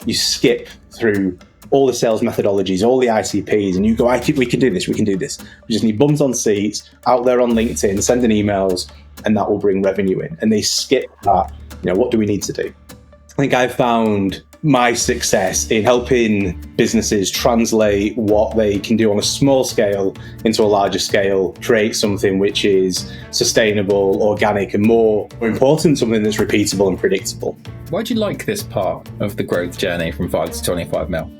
you skip through all the sales methodologies, all the ICPs, and you go, we can do this, we can do this. We just need bums on seats, out there on LinkedIn, sending emails, and that will bring revenue in. And they skip that, what do we need to do? I think I've found my success in helping businesses translate what they can do on a small scale into a larger scale, create something which is sustainable, organic, and more important, something that's repeatable and predictable. Why do you like this part of the growth journey from 5 to 25 mil?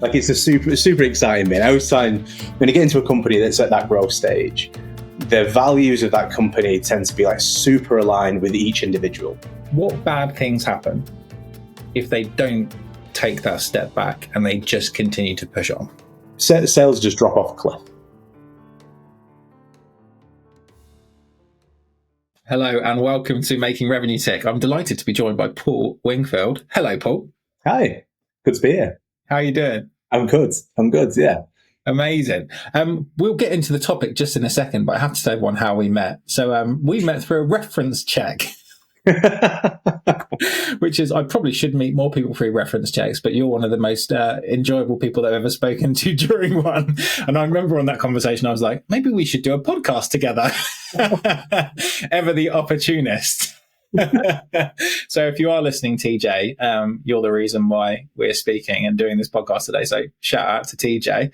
Like, it's a super exciting bit. I always find when you get into a company that's at that growth stage, the values of that company tend to be like super aligned with each individual. What bad things happen if they don't take that step back and they just continue to push on? Sales just drop off a cliff. Hello and welcome to Making Revenue Tick. I'm delighted to be joined by Paul Wingfield. Hello, Paul. Hi, good to be here. How are you doing? I'm good, yeah. Amazing. We'll get into the topic just in a second, but I have to tell everyone how we met. So we met through a reference check. Which is, I probably should meet more people through reference checks, but you're one of the most enjoyable people that I've ever spoken to during one. And I remember on that conversation, I was like, maybe we should do a podcast together. Ever the opportunist. So if you are listening, TJ, you're the reason why we're speaking and doing this podcast today. So shout out to TJ.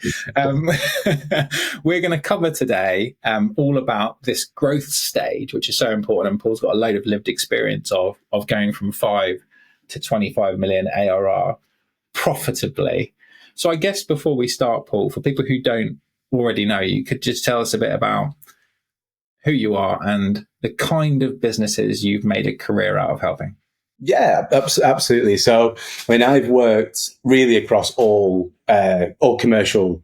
We're going to cover today all about this growth stage, which is so important. And Paul's got a load of lived experience of going from 5 to 25 million ARR profitably. So I guess before we start, Paul, for people who don't already know you, could just tell us a bit about who you are and the kind of businesses you've made a career out of helping. Yeah, absolutely. So, I've worked really across all commercial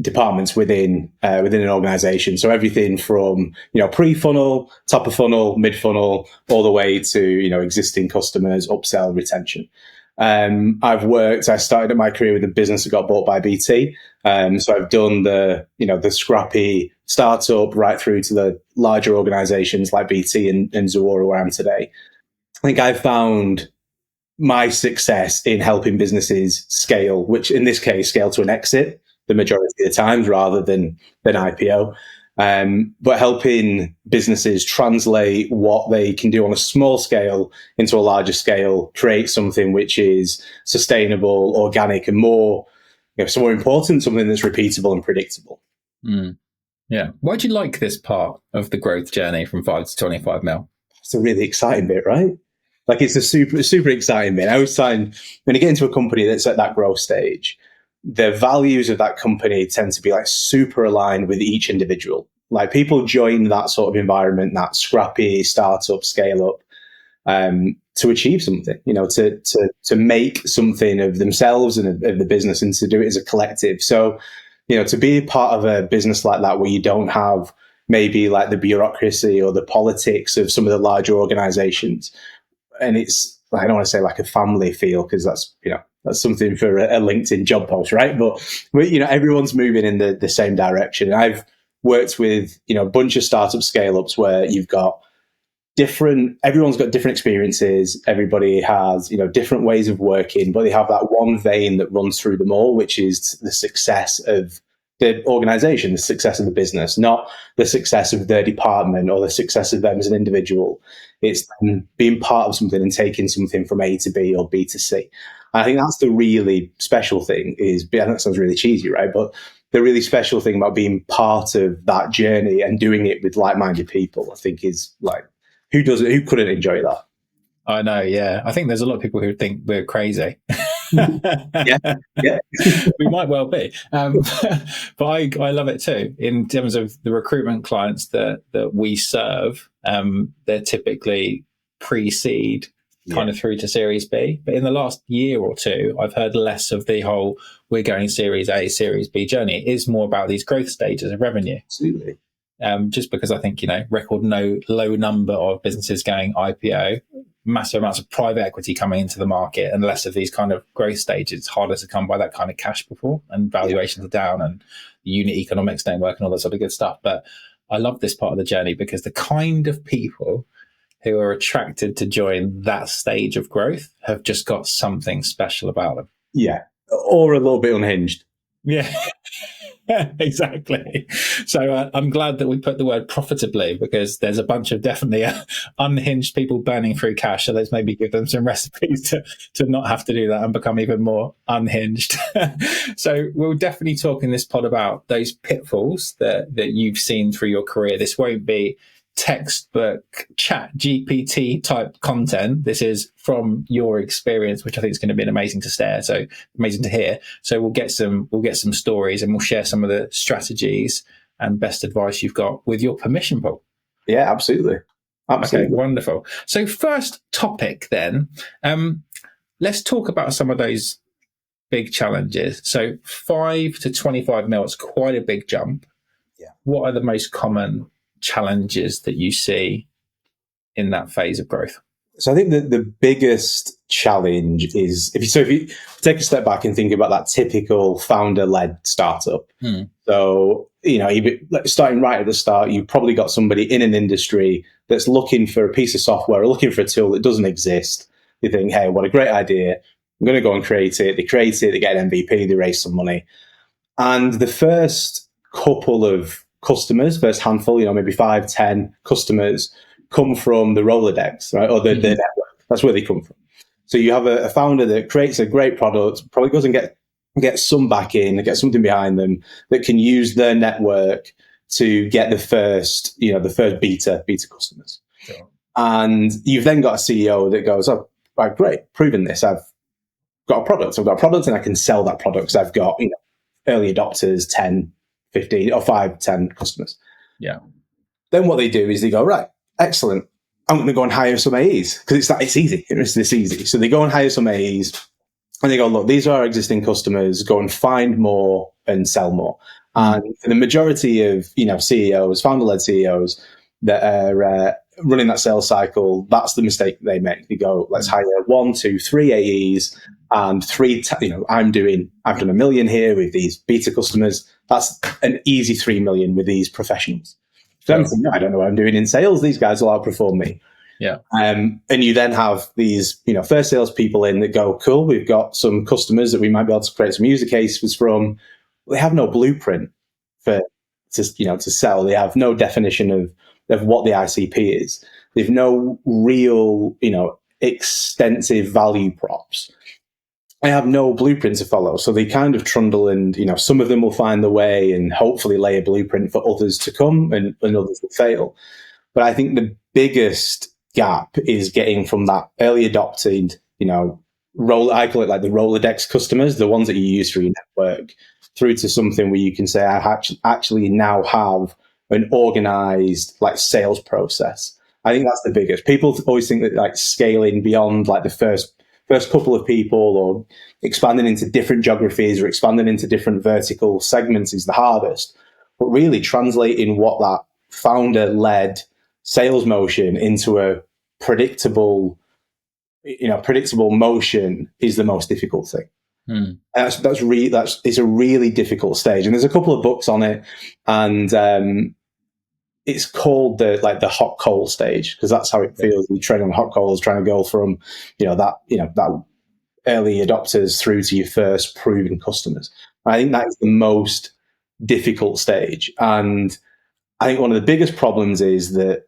departments within an organization. So everything from pre-funnel, top of funnel, mid-funnel, all the way to existing customers, upsell, retention. I started my career with a business that got bought by BT. So I've done the scrappy startup right through to the larger organizations like BT and Zuora, where I am today. I think I've found my success in helping businesses scale, which in this case, scale to an exit the majority of the times rather than IPO. But helping businesses translate what they can do on a small scale into a larger scale, create something which is sustainable, organic, and more important, something that's repeatable and predictable. Yeah. Why do you like this part of the growth journey from 5 to 25 mil? It's a really exciting bit, right? Like, it's a super exciting bit. I always find when you get into a company that's at that growth stage, the values of that company tend to be like super aligned with each individual. Like, people join that sort of environment, that scrappy startup scale up, to achieve something, to make something of themselves and of the business, and to do it as a collective. So, to be a part of a business like that, where you don't have maybe like the bureaucracy or the politics of some of the larger organizations, and it's, I don't want to say like a family feel, because that's something for a LinkedIn job post, right? But everyone's moving in the same direction. And I've worked with a bunch of startup scale ups where you've got everyone's got different experiences. Everybody has different ways of working, but they have that one vein that runs through them all, which is the success of the organization, the success of the business, not the success of their department or the success of them as an individual. It's them being part of something and taking something from A to B or B to C. I think that's the really special thing. That sounds really cheesy, right? But the really special thing about being part of that journey and doing it with like-minded people, I think, is like, who couldn't enjoy that? I know, yeah. I think there's a lot of people who think we're crazy. yeah. We might well be. But I love it too. In terms of the recruitment clients that we serve, they're typically pre-seed kind of through to Series B. But in the last year or two, I've heard less of the whole we're going Series A, Series B journey. It is more about these growth stages of revenue. Absolutely. Just because I think, record low number of businesses going IPO, massive amounts of private equity coming into the market, and less of these kind of growth stages. It's harder to come by that kind of cash before, and valuations are down, and the unit economics don't work, and all that sort of good stuff. But I love this part of the journey because the kind of people who are attracted to join that stage of growth have just got something special about them. Yeah. Or a little bit unhinged. Yeah. Exactly. So I'm glad that we put the word profitably, because there's a bunch of definitely unhinged people burning through cash. So let's maybe give them some recipes to not have to do that and become even more unhinged. So we'll definitely talk in this pod about those pitfalls that you've seen through your career. This won't be textbook chat GPT type content. This is from your experience, which I think is going to be amazing to hear. So we'll get some stories, and we'll share some of the strategies and best advice you've got, with your permission, Paul. Yeah, absolutely. Okay, wonderful. So first topic then, let's talk about some of those big challenges. So 5 to 25 mil, it's quite a big jump. Yeah. What are the most common challenges that you see in that phase of growth? So I think that the biggest challenge is if you take a step back and think about that typical founder-led startup. So, starting right at the start, you've probably got somebody in an industry that's looking for a piece of software or looking for a tool that doesn't exist. You think, hey, what a great idea. I'm going to go and create it. They create it, they get an MVP, they raise some money. And the first couple of customers, first handful, maybe 5, 10 customers come from the Rolodex, right? Or the network. That's where they come from. So you have a founder that creates a great product, probably goes and get some backing, get something behind them that can use their network to get the first beta customers. Sure. And you've then got a CEO that goes, oh, right, great, proven this. I've got a product and I can sell that product because I've got, early adopters, 10, 15 or 5, 10 customers. Yeah. Then what they do is they go, right, excellent. I'm going to go and hire some AEs because it's easy. It's this easy. So they go and hire some AEs and they go, look, these are our existing customers. Go and find more and sell more. And for the majority of, CEOs, founder-led CEOs that are running that sales cycle, that's the mistake they make. They go, let's hire 1, 2, 3 AEs and I've done $1 million here with these beta customers. That's an easy 3 million with these professionals. So I'm thinking, I don't know what I'm doing in sales. These guys will outperform me. Yeah. And you then have these, first salespeople in that go, cool, we've got some customers that we might be able to create some user cases from. They have no blueprint to sell. They have no definition of what the ICP is. They've no real, extensive value props. I have no blueprint to follow. So they kind of trundle and, some of them will find the way and hopefully lay a blueprint for others to come and others will fail. But I think the biggest gap is getting from that early adopted, I call it like the Rolodex customers, the ones that you use for your network, through to something where you can say, I actually now have an organized sales process. I think that's the biggest. People always think that scaling beyond the first couple of people or expanding into different geographies or expanding into different vertical segments is the hardest. But really translating what that founder-led sales motion into a predictable motion is the most difficult thing. It's a really difficult stage. And there's a couple of books on it, and it's called the hot coal stage because that's how it feels. You train on hot coals, trying to go from that early adopters through to your first proven customers. I think that is the most difficult stage, and I think one of the biggest problems is that,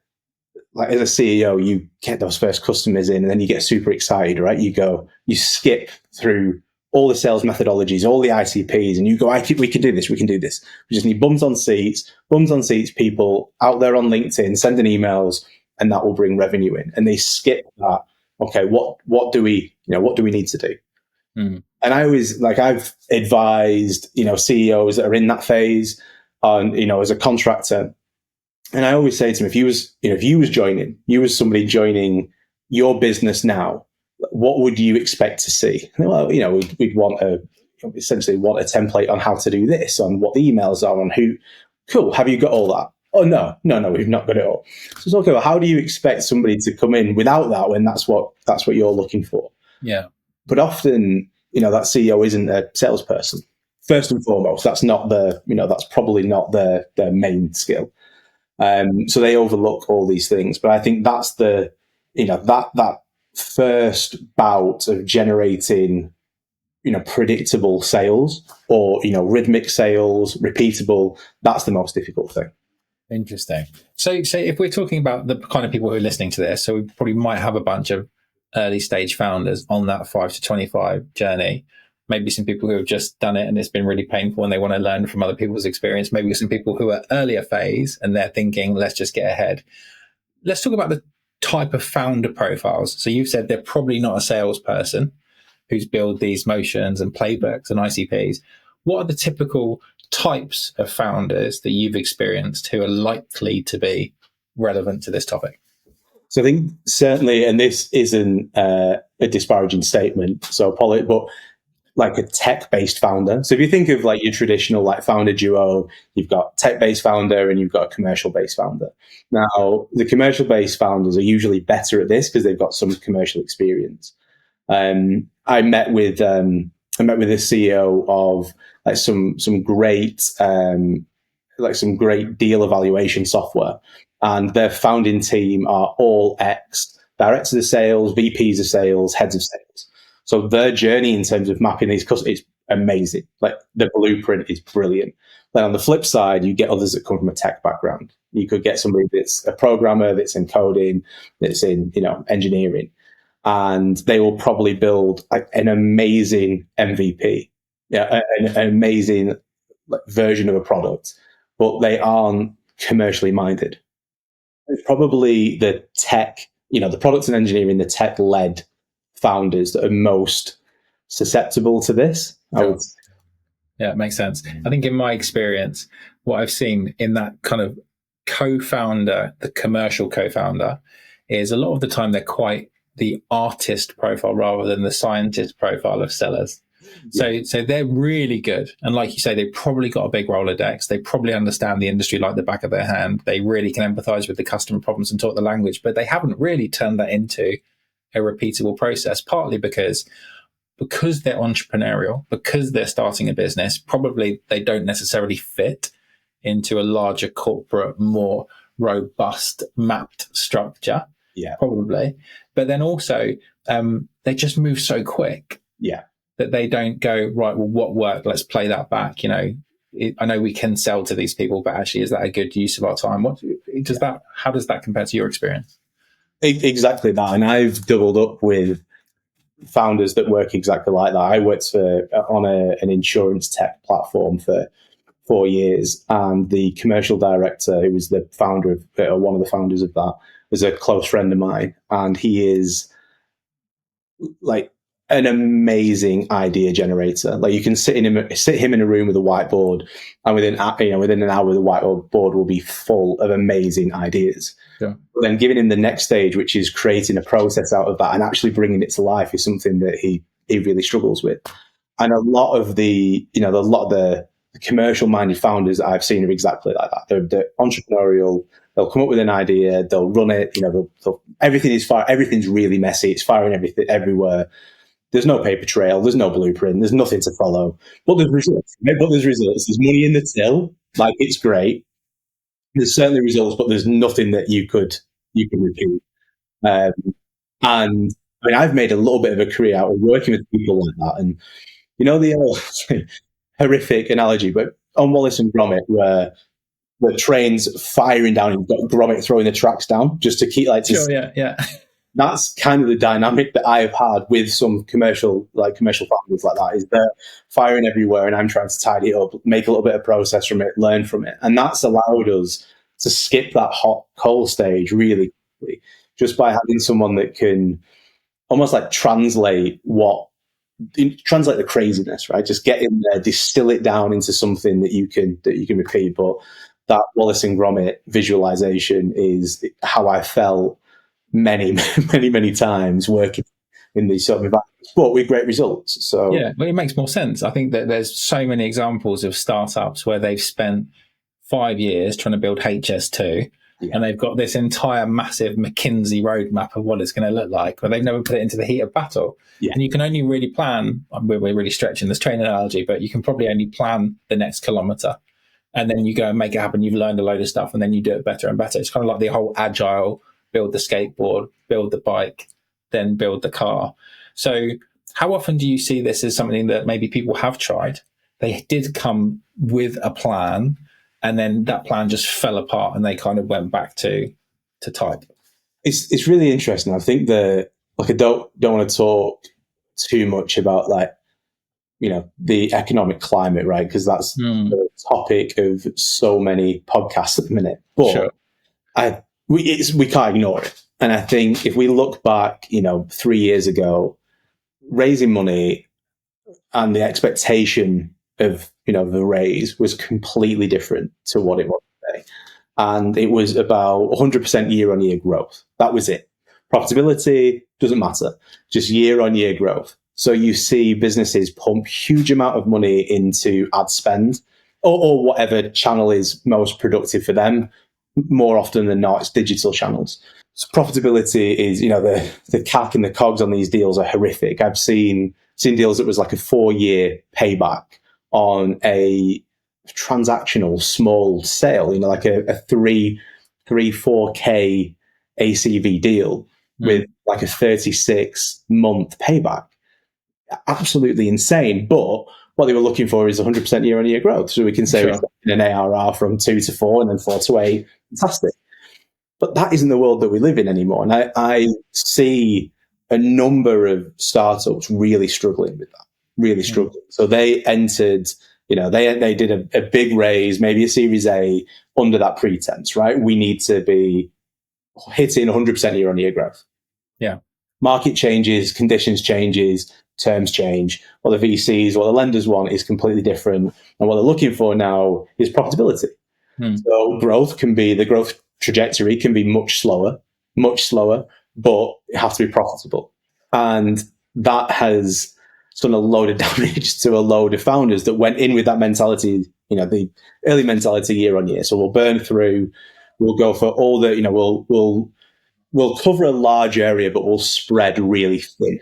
as a CEO, you get those first customers in, and then you get super excited, right? You skip through all the sales methodologies, all the ICPs, and you go, we can do this. We just need bums on seats, people out there on LinkedIn, sending emails, and that will bring revenue in. And they skip that. Okay, what do we need to do? And I always, I've advised, CEOs that are in that phase on, as a contractor. And I always say to them, if you was somebody joining your business now, what would you expect to see? Well, we'd essentially want a template on how to do this, on what the emails are, on who. Cool. Have you got all that? Oh, no, we've not got it all. So it's okay. Well, how do you expect somebody to come in without that when that's what you're looking for? Yeah. But often, that CEO isn't a salesperson. First and foremost, that's probably not their main skill. So they overlook all these things. But I think that's the that first bout of generating, predictable sales or, rhythmic sales, repeatable, that's the most difficult thing. Interesting. So if we're talking about the kind of people who are listening to this, so we probably might have a bunch of early stage founders on that 5 to 25 journey. Maybe some people who have just done it and it's been really painful and they want to learn from other people's experience. Maybe some people who are earlier phase and they're thinking, let's just get ahead. Let's talk about the type of founder profiles. So you've said they're probably not a salesperson who's built these motions and playbooks and ICPs. What are the typical types of founders that you've experienced who are likely to be relevant to this topic? So I think certainly, and this isn't a disparaging statement, so but like a tech-based founder. So if you think of like your traditional like founder duo, you've got tech-based founder and you've got a commercial-based founder. Now, the commercial-based founders are usually better at this because they've got some commercial experience. I met with the CEO of like some great some great deal evaluation software, and their founding team are all ex-directors of sales, VPs of sales, heads of sales. So their journey in terms of mapping these customers is amazing. Like the blueprint is brilliant. Then on the flip side, you get others that come from a tech background. You could get somebody that's a programmer, that's in coding, that's in engineering, and they will probably build like an amazing MVP, an amazing version of a product, but they aren't commercially minded. It's probably the tech, the products and engineering, the tech-led founders that are most susceptible to this. Yeah, it makes sense. I think in my experience, what I've seen in that kind of co-founder, the commercial co-founder, is a lot of the time they're quite the artist profile rather than the scientist profile of sellers. So they're really good. And like you say, they've probably got a big Rolodex. They probably understand the industry like the back of their hand. They really can empathize with the customer problems and talk the language, but they haven't really turned that into a repeatable process, partly because they're entrepreneurial, because they're starting a business, probably they don't necessarily fit into a larger corporate, more robust mapped structure. Yeah, probably. But then also they just move so quick. Yeah. That they don't go, right, well, what worked? Let's play that back. I know we can sell to these people, but actually, is that a good use of our time? How does that compare to your experience? Exactly that. And I've doubled up with founders that work exactly like that. I worked on an insurance tech platform for 4 years, and the commercial director, who was the founder of one of the founders of that, was a close friend of mine, and he is like an amazing idea generator. Like you can sit him in a room with a whiteboard, and within an hour, the whiteboard will be full of amazing ideas. Yeah. But then giving him the next stage, which is creating a process out of that and actually bringing it to life, is something that he really struggles with. And a lot of the commercial minded founders that I've seen are exactly like that. They're entrepreneurial. They'll come up with an idea, they'll run it. Everything's really messy. It's firing everything everywhere. There's no paper trail. There's no blueprint. There's nothing to follow. But there's results. There's money in the till. Like, it's great. There's certainly results, but there's nothing that you can repeat. And I mean, I've made a little bit of a career out of working with people like that. And the old horrific analogy, but on Wallace and Gromit, where the train's firing down and you've got Gromit throwing the tracks down just to keep yeah. That's kind of the dynamic that I've had with some commercial founders like that. Is they're firing everywhere and I'm trying to tidy it up, make a little bit of process from it, learn from it. And that's allowed us to skip that hot coal stage really quickly, just by having someone that can almost like translate the craziness, right? Just get in there, distill it down into something that you can repeat. But that Wallace and Gromit visualization is how I felt many times working in these sort of environments, but with great results. So yeah, but it makes more sense. I think that there's so many examples of startups where they've spent 5 years trying to build HS2, and they've got this entire massive McKinsey roadmap of what it's going to look like, but they've never put it into the heat of battle. Yeah. And you can only really plan, we're really stretching this train analogy, but you can probably only plan the next kilometre. And then you go and make it happen. You've learned a load of stuff and then you do it better and better. It's kind of like the whole agile build the skateboard, build the bike, then build the car. So how often do you see this as something that maybe people have tried? They did come with a plan, and then that plan just fell apart and they kind of went back to type. It's really interesting. I think I don't want to talk too much about the economic climate, right? Because that's the topic of so many podcasts at the minute. But Sure. we can't ignore it. And I think if we look back, 3 years ago, raising money and the expectation of the raise was completely different to what it was today. And it was about 100% year-on-year growth. That was it. Profitability doesn't matter, just year-on-year growth. So you see businesses pump huge amount of money into ad spend or whatever channel is most productive for them. More often than not, it's digital channels. So profitability is, the CAC and the COGS on these deals are horrific. I've seen deals that was like a 4-year payback on a transactional small sale, like a 4K ACV deal with like a 36-month payback. Absolutely insane. But what they were looking for is 100% year-on-year growth. So we can say Sure. an ARR from 2 to 4 and then 4 to 8. Fantastic. But that isn't the world that we live in anymore. And I see a number of startups really struggling with that, really struggling. So they entered, they did a big raise, maybe a Series A under that pretense, right? We need to be hitting 100% year-on-year growth. Yeah. Market changes, conditions changes, terms change. What the VCs, what the lenders want is completely different. And what they're looking for now is profitability. So the growth trajectory can be much slower, but it has to be profitable. And that has done a load of damage to a load of founders that went in with that mentality, the early mentality year on year. So we'll burn through, we'll go for all the, we'll cover a large area, but we'll spread really thin.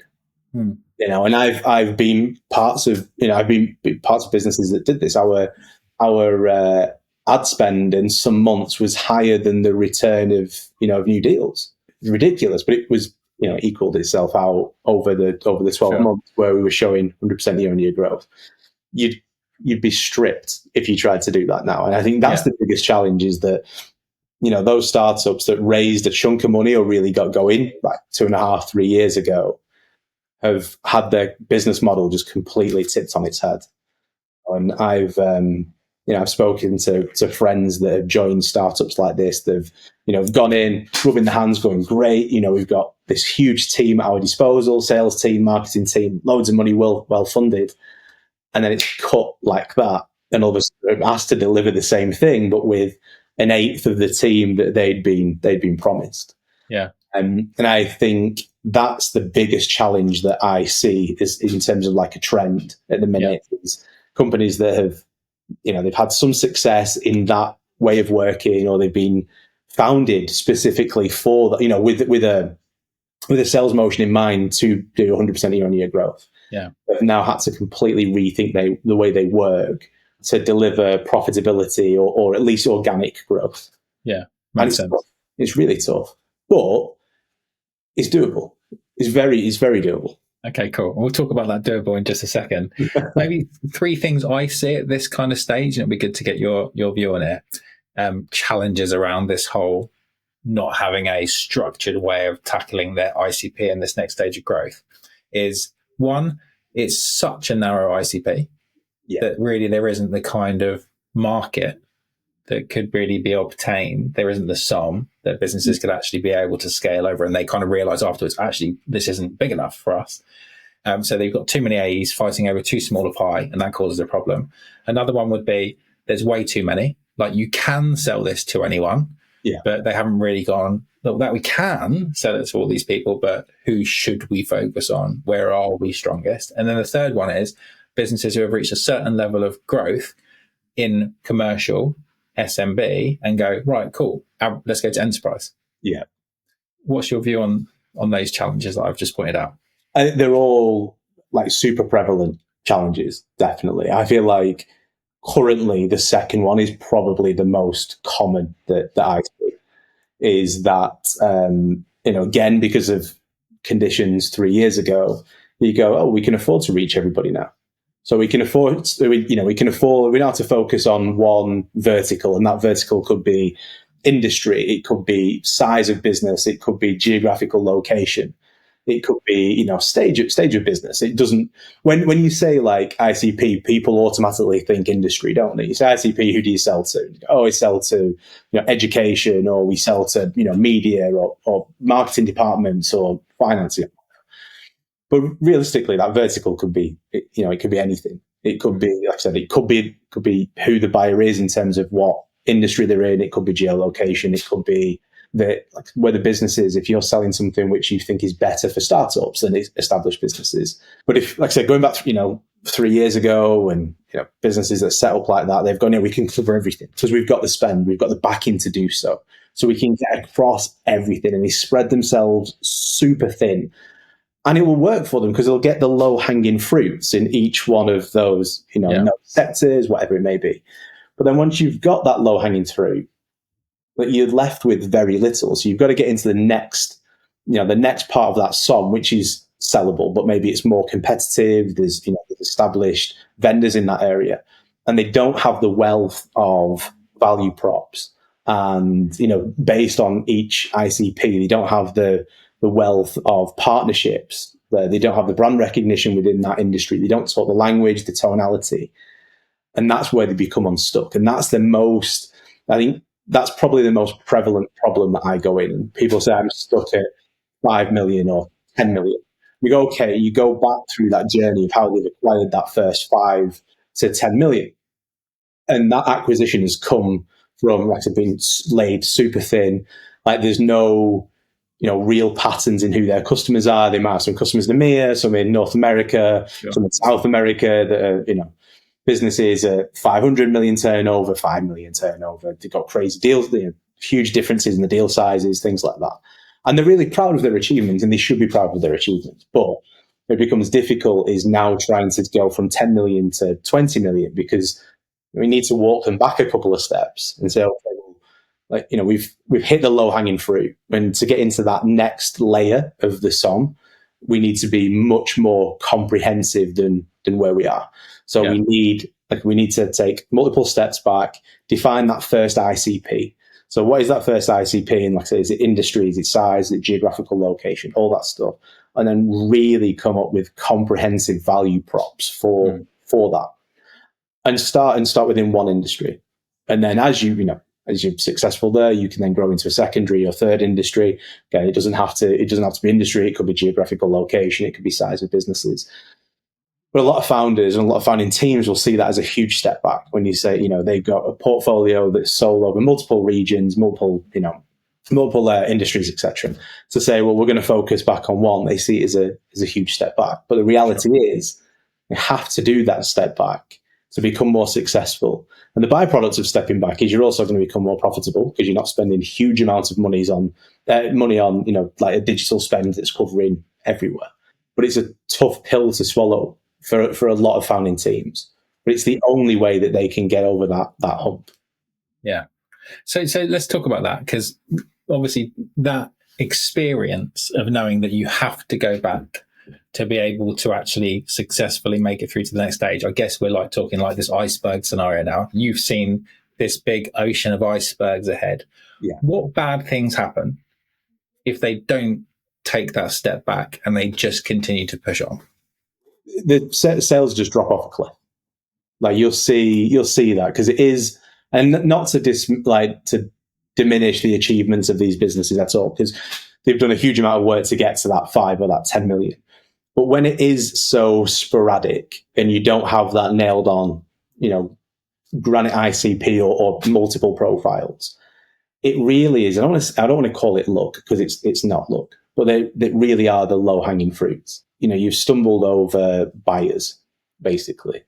And I've been parts of businesses that did this. Our ad spend in some months was higher than the return of new deals. It's ridiculous, but it was equaled itself out over the 12 months where we were showing 100% year-on-year growth. You'd be stripped if you tried to do that now, and I think that's the biggest challenge is that those startups that raised a chunk of money or really got going like 2.5, 3 years ago have had their business model just completely tipped on its head. And I've spoken to friends that have joined startups like this. They've, gone in, rubbing their hands, going, great. We've got this huge team at our disposal, sales team, marketing team, loads of money, well funded. And then it's cut like that. And all of a sudden asked to deliver the same thing, but with an eighth of the team that they'd been promised. Yeah. And I think that's the biggest challenge that I see is in terms of like a trend at the minute is companies that have, they've had some success in that way of working, or they've been founded specifically for that, with a sales motion in mind to do 100% year-on-year growth. Yeah. They've now had to completely rethink the way they work to deliver profitability or at least organic growth. Yeah. Makes sense. It's really tough, but it's doable. It's very doable. Okay, cool. We'll talk about that doable in just a second. Maybe 3 things I see at this kind of stage, and it'd be good to get your view on it. Challenges around this whole not having a structured way of tackling their ICP in this next stage of growth is, one, it's such a narrow ICP that really there isn't the kind of market that could really be obtained. There isn't the sum that businesses could actually be able to scale over, and they kind of realize afterwards, actually, this isn't big enough for us. So they've got too many AEs fighting over too small a pie, and that causes a problem. Another one would be there's way too many. Like, you can sell this to anyone, but they haven't really gone, look, that we can sell it to all these people, but who should we focus on? Where are we strongest? And then the third one is businesses who have reached a certain level of growth in commercial SMB and go, right, cool, let's go to enterprise. Yeah. What's your view on those challenges that I've just pointed out? I think they're all like super prevalent challenges, definitely. I feel like currently the second one is probably the most common that I see, is that, again, because of conditions 3 years ago, you go, oh, we can afford to reach everybody now. So we can afford, we don't have to focus on one vertical, and that vertical could be industry, it could be size of business, it could be geographical location, it could be, stage of business. It doesn't, when you say like ICP, people automatically think industry, don't they? You say ICP, who do you sell to? You go, oh, we sell to, education, or we sell to, media or marketing departments or finance. But realistically, that vertical could be, it could be anything. It could be, like I said, it could be who the buyer is in terms of what industry they're in. It could be geolocation. It could be where the business is. If you're selling something which you think is better for startups than established businesses. But if, like I said, going back, 3 years ago, and businesses that set up like that, they've gone, we can cover everything because we've got the spend, we've got the backing to do so. So we can get across everything, and they spread themselves super thin. And it will work for them because they'll get the low-hanging fruits in each one of those, sectors, whatever it may be. But then once you've got that low-hanging fruit, but you're left with very little. So you've got to get into the next part of that SOM, which is sellable, but maybe it's more competitive. There's established vendors in that area, and they don't have the wealth of value props. And based on each ICP, they don't have the wealth of partnerships. They don't have the brand recognition within that industry. They don't talk the language, the tonality. And that's where they become unstuck. And that's that's probably the most prevalent problem that I go in. And people say, I'm stuck at 5 million or 10 million. We go, okay, you go back through that journey of how they've acquired that first 5 to 10 million. And that acquisition has come from, like, being laid super thin. Like, there's no real patterns in who their customers are. They might have some customers in EMEA, some in North America, some in South America that are, businesses at 500 million turnover, 5 million turnover. They've got crazy deals, huge differences in the deal sizes, things like that. And they're really proud of their achievements, and they should be proud of their achievements. But it becomes difficult is now trying to go from 10 million to 20 million, because we need to walk them back a couple of steps and say, okay, well, we've hit the low hanging fruit. And to get into that next layer of the SOM, we need to be much more comprehensive than where we are. So we need to take multiple steps back, define that first ICP. So what is that first ICP? And like I say, is it industry, is it size, is it geographical location, all that stuff. And then really come up with comprehensive value props for that. And start within one industry. And then as you're successful there, you can then grow into a secondary or third industry. Again, it doesn't have to be industry. It could be geographical location. It could be size of businesses. But a lot of founders and a lot of founding teams will see that as a huge step back when you say, they've got a portfolio that's sold over multiple regions, multiple industries, etc. To say, well, we're going to focus back on one, they see it as a huge step back. But the reality is, you have to do that step back to become more successful. And the byproduct of stepping back is you're also going to become more profitable, because you're not spending huge amounts of money on like a digital spend that's covering everywhere. But it's a tough pill to swallow for a lot of founding teams. But it's the only way that they can get over that hump. Yeah. So let's talk about that, because obviously that experience of knowing that you have to go back to be able to actually successfully make it through to the next stage. I guess we're talking like this iceberg scenario now. You've seen this big ocean of icebergs ahead. Yeah. What bad things happen if they don't take that step back and they just continue to push on? The sales just drop off a cliff. Like you'll see that, because it is, and not to to diminish the achievements of these businesses at all, because they've done a huge amount of work to get to that 5 or that 10 million. But when it is so sporadic and you don't have that nailed on, granite ICP or multiple profiles, it really is. I don't want to call it luck, because it's not luck, but they really are the low hanging fruits. You've stumbled over buyers, basically.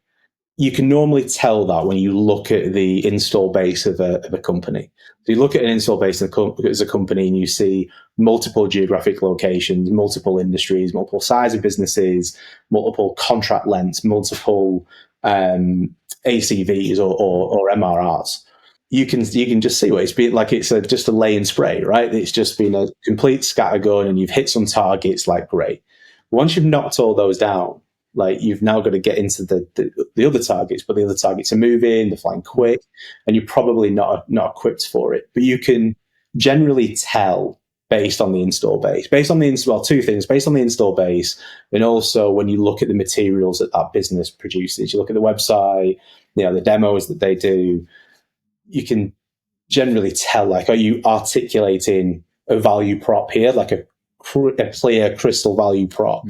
You can normally tell that when you look at the install base of a company. So you look at an install base as a company and you see multiple geographic locations, multiple industries, multiple size of businesses, multiple contract lengths, multiple ACVs or MRRs. you can just see what it's been like. It's just a lay and spray, right? It's just been a complete scattergun, and you've hit some targets. Like, great. Once you've knocked all those down, like, you've now got to get into the other targets, but the other targets are moving, they're flying quick, and you're probably not equipped for it. But you can generally tell based on the install base. Two things: based on the install base, and also when you look at the materials that business produces. You look at the website, the demos that they do. You can generally tell, like, are you articulating a value prop here, like a clear crystal value prop?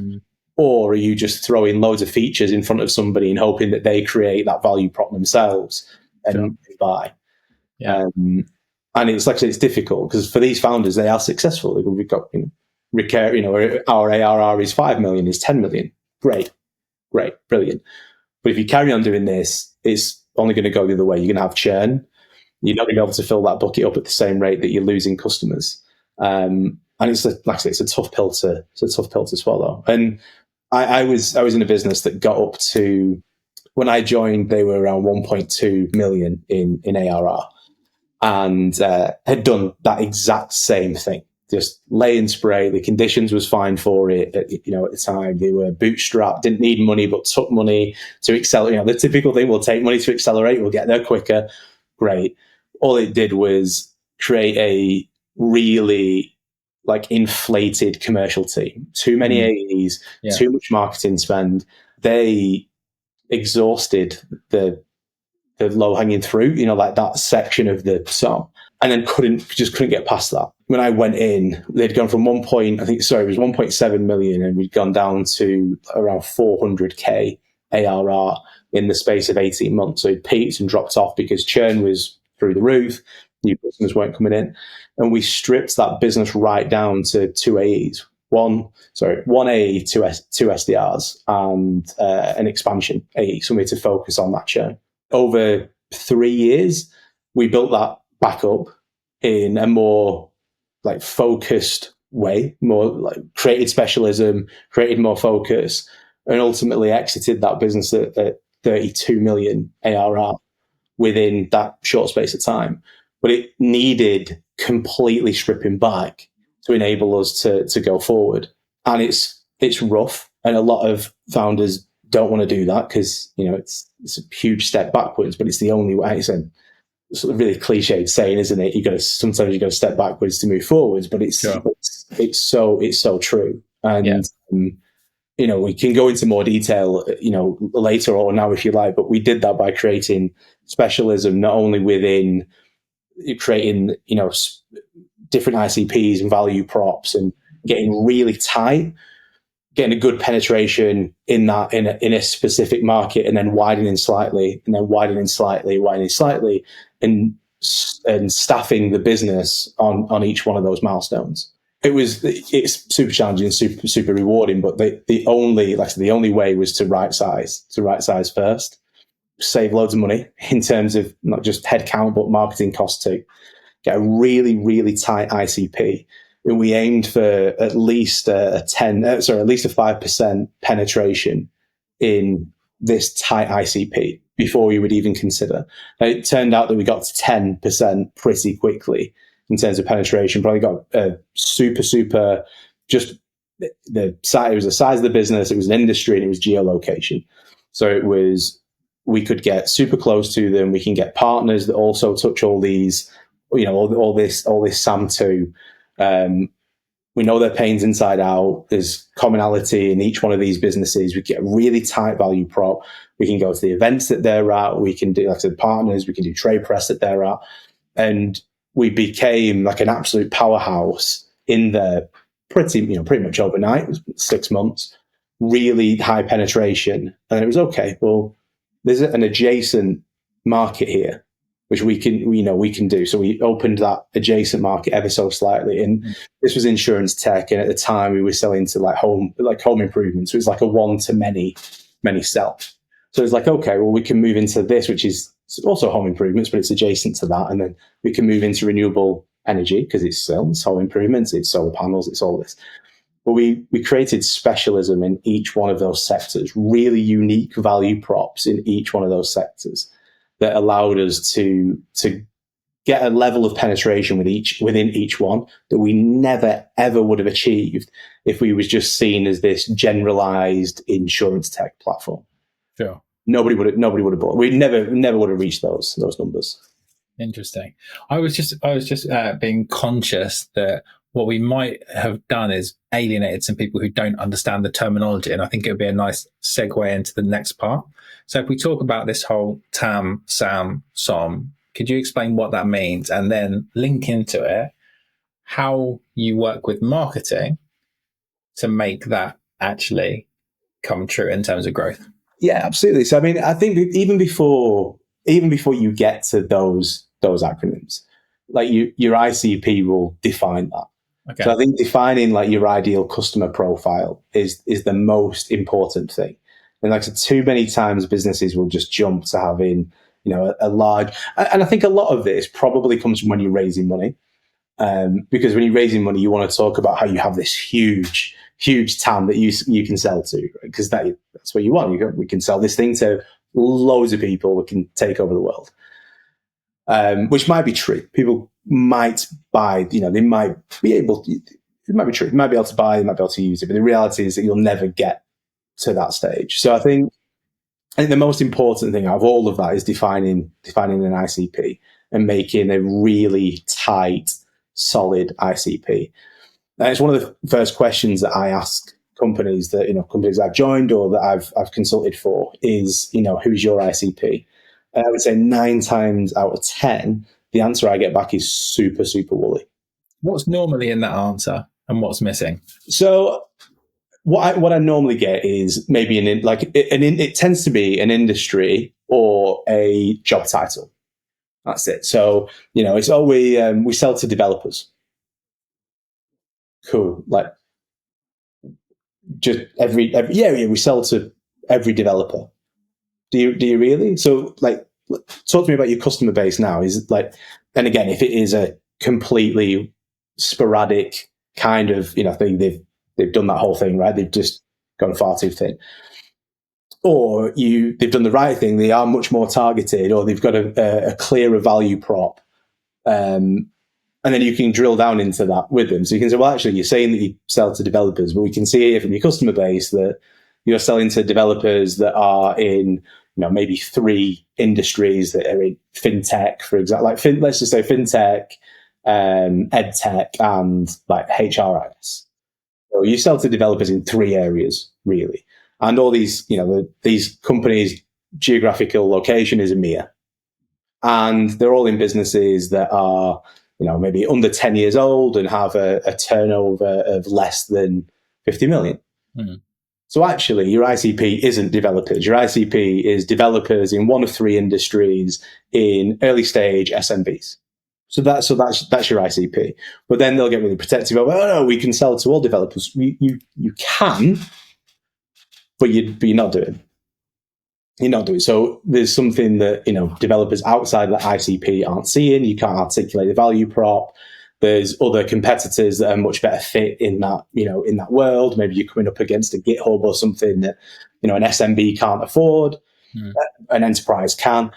Or are you just throwing loads of features in front of somebody and hoping that they create that value prop themselves and buy? Yeah. And it's like, it's difficult because for these founders, they are successful. We've got, our ARR is 5 million, is 10 million. Great, brilliant. But if you carry on doing this, it's only going to go the other way. You're going to have churn. You're not going to be able to fill that bucket up at the same rate that you're losing customers. And it's like I say, it's a tough pill to swallow. And I was in a business that got up to, when I joined, they were around 1.2 million in ARR, and had done that exact same thing. Just lay and spray. The conditions was fine for it. At the time, they were bootstrapped, didn't need money, but took money to accelerate. The typical thing: we'll take money to accelerate. We'll get there quicker. Great. All it did was create a really inflated commercial team. Too many AEs, too much marketing spend. They exhausted the low hanging fruit, that section of the song, and then couldn't get past that. When I went in, they'd gone from it was 1.7 million, and we'd gone down to around 400k ARR in the space of 18 months. So it peaked and dropped off because churn was through the roof. New customers weren't coming in. And we stripped that business right down to two AEs. One AE, two SDRs, and an expansion AE, somebody to focus on that churn. Over 3 years, we built that back up in a more focused way, more created specialism, created more focus, and ultimately exited that business at 32 million ARR within that short space of time. But it needed completely stripping back to enable us to go forward. And it's rough. And a lot of founders don't want to do that because, it's a huge step backwards, but it's the only way. It's a sort of really cliched saying, isn't it? Sometimes you got to step backwards to move forwards, but it's so true. And, we can go into more detail, later or now if you like, but we did that by creating specialism, not only within creating, different ICPs and value props and getting really tight, getting a good penetration in a specific market, and then widening slightly, and staffing the business on each one of those milestones. It's super challenging, super rewarding, but the only way was to right size first, save loads of money in terms of not just headcount, but marketing costs too. Get a really, really tight ICP. And we aimed for at least a 5% penetration in this tight ICP before we would even consider. And it turned out that we got to 10% pretty quickly in terms of penetration. Probably got super, just the size. It was the size of the business, it was an industry, and it was geolocation. So we could get super close to them. We can get partners that also touch all these, all this SAM too. We know their pains inside out. There's commonality in each one of these businesses. We get a really tight value prop. We can go to the events that they're at. We can do, like I said, partners. We can do trade press that they're at. And we became like an absolute powerhouse in there pretty much overnight. It was 6 months, really high penetration. And it was okay. Well, there's an adjacent market here, which we can do. So we opened that adjacent market ever so slightly. And this was insurance tech. And at the time we were selling to home improvements. So it's like a one to many sell. So it's like, okay, well, we can move into this, which is also home improvements, but it's adjacent to that. And then we can move into renewable energy because it's home improvements, it's solar panels, it's all this. But we created specialism in each one of those sectors, really unique value props in each one of those sectors that allowed us to get a level of penetration within each one that we never ever would have achieved if we was just seen as this generalized insurance tech platform. Sure. Nobody would have bought. We never would have reached those numbers. Interesting. I was just being conscious that what we might have done is alienated some people who don't understand the terminology, and I think it would be a nice segue into the next part. So if we talk about this whole TAM, SAM, SOM, could you explain what that means, and then link into it how you work with marketing to make that actually come true in terms of growth? Yeah, absolutely. So I mean, I think even before you get to those acronyms, like your ICP will define that. Okay. So I think defining like your ideal customer profile is the most important thing. And like, so too many times businesses will just jump to having, a large, and I think a lot of this probably comes from when you're raising money. Because when you're raising money, you want to talk about how you have this huge TAM that you can sell to, right? Because that's what you want. We can sell this thing to loads of people. We can take over the world, which might be true. People might buy, they might be able to, it might be true. They might be able to buy, they might be able to use it. But the reality is that you'll never get to that stage. So I think the most important thing out of all of that is defining an ICP and making a really tight, solid ICP. And it's one of the first questions that I ask companies companies I've joined or that I've consulted for is, who's your ICP? And I would say 9 times out of 10, the answer I get back is super, super woolly. What's normally in that answer and what's missing? So what I normally get is maybe it tends to be an industry or a job title. That's it. So, it's we sell to developers. Cool. Like just we sell to every developer. Do you really? So like, talk to me about your customer base now. Is it like, and again, if it is a completely sporadic kind of, thing, they've done that whole thing, right? They've just gone far too thin. Or they've done the right thing. They are much more targeted, or they've got a clearer value prop. And then you can drill down into that with them. So you can say, well, actually, you're saying that you sell to developers, but we can see here from your customer base that you're selling to developers that are in, maybe 3 industries that are in fintech, for example, like let's just say fintech, edtech, and like HRIS. So you sell to developers in 3 areas, really. And all these, these companies' geographical location is EMEA. And they're all in businesses that are, maybe under 10 years old and have a turnover of less than 50 million. Mm-hmm. So actually, your ICP isn't developers. Your ICP is developers in 1 of 3 industries in early stage SMBs. So that's your ICP. But then they'll get really protective of, oh no, we can sell to all developers. You can, but you're not doing. You're not doing. So there's something that, developers outside the ICP aren't seeing. You can't articulate the value prop. There's other competitors that are much better fit in that, in that world. Maybe you're coming up against a GitHub or something that, an SMB can't afford, an enterprise can.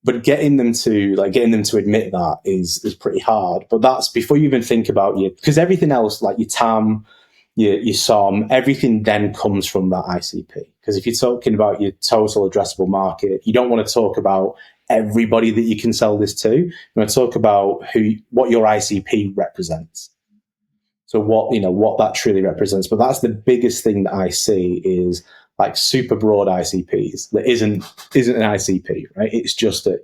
But getting them to admit that is pretty hard. But that's before you even think about because everything else, like your TAM, your SOM, everything then comes from that ICP. Because if you're talking about your total addressable market, you don't want to talk about everybody that you can sell this to. You want to talk about what your ICP represents. So what that truly represents. But that's the biggest thing that I see is like super broad ICPs that isn't an ICP, right? It's just a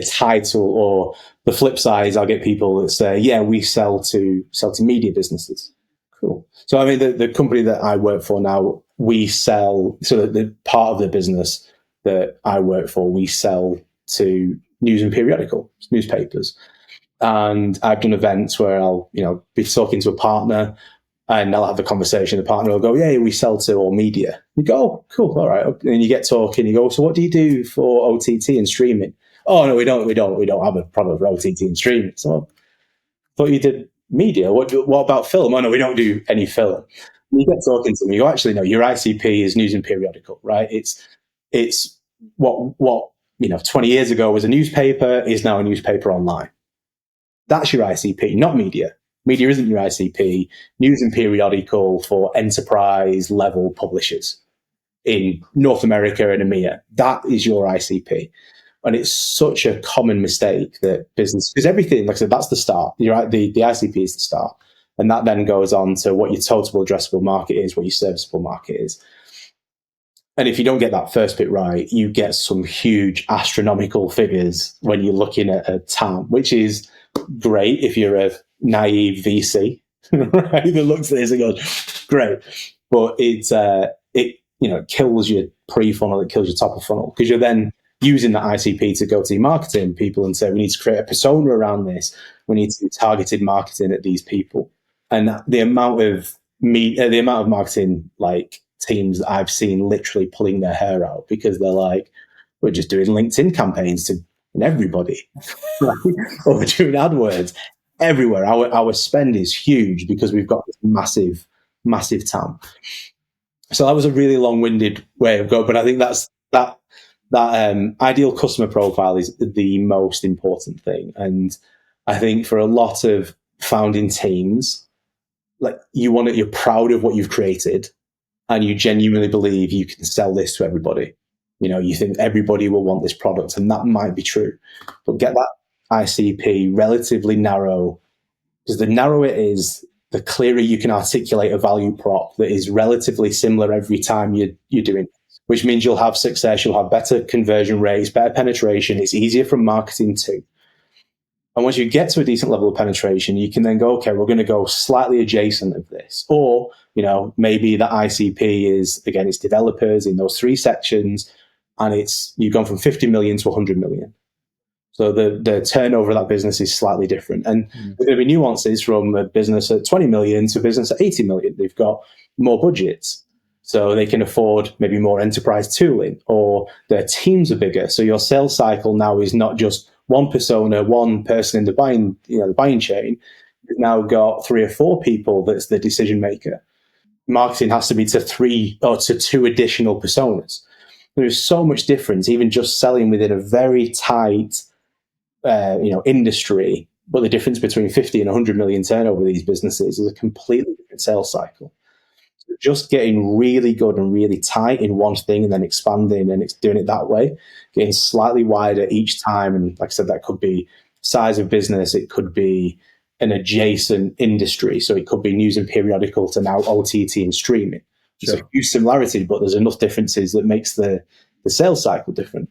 title. Or the flip side is I'll get people that say, yeah, we sell to media businesses. Cool. So I mean, the company that I work for now, we sell. So the part of the business that I work for, we sell to news and periodicals, newspapers. And I've done events where I'll be talking to a partner, and I'll have a conversation. The partner will go, yeah, we sell to all media. You go, oh, cool, all right. And you get talking. You go, so what do you do for OTT and streaming? Oh no, we don't have a product for OTT and streaming. So I thought you did media. What about film? Oh no, we don't do any film. And you get talking to me. You go, actually, no, your ICP is news and periodical, right? It's what 20 years ago was a newspaper is now a newspaper online. That's your ICP, not media. Media isn't your ICP. News and periodical for enterprise level publishers in North America and EMEA. That is your ICP. And it's such a common mistake that business, because everything, like I said, that's the start. You're right, the ICP is the start. And that then goes on to what your total addressable market is, what your serviceable market is. And if you don't get that first bit right, you get some huge astronomical figures when you're looking at a TAM, which is great if you're a naive VC, right? That looks at this and goes, great. But it kills your pre-funnel, it kills your top of funnel, because you're then using that ICP to go to your marketing people and say, we need to create a persona around this. We need to do targeted marketing at these people. And the amount of marketing like teams that I've seen literally pulling their hair out because they're like, we're just doing LinkedIn campaigns to everybody, right? Or we're doing AdWords everywhere. Our spend is huge because we've got this massive TAM. So that was a really long-winded way of going, but I think that ideal customer profile is the most important thing. And I think for a lot of founding teams, like you're proud of what you've created and you genuinely believe you can sell this to everybody. You think everybody will want this product, and that might be true, but get that ICP relatively narrow, because the narrower it is, the clearer you can articulate a value prop that is relatively similar every time you're doing it, which means you'll have success, you'll have better conversion rates, better penetration. It's easier from marketing too. And once you get to a decent level of penetration, you can then go, okay, we're going to go slightly adjacent of this. Or, maybe the ICP is, again, it's developers in those three sections, and you've gone from 50 million to 100 million. So the turnover of that business is slightly different. And there'll be nuances from a business at 20 million to a business at 80 million. They've got more budgets, so they can afford maybe more enterprise tooling, or their teams are bigger. So your sales cycle now is not just one persona, one person in the buying chain. You've now got 3 or 4 people that's the decision maker. Marketing has to be to 3 or to 2 additional personas. There's so much difference, even just selling within a very tight industry, but the difference between 50 and 100 million turnover of these businesses is a completely different sales cycle. So just getting really good and really tight in one thing and then expanding and it's doing it that way, getting slightly wider each time. And like I said, that could be size of business. It could be an adjacent industry. So it could be news and periodical to now OTT and streaming. Sure. There's a huge similarity, but there's enough differences that makes the sales cycle different.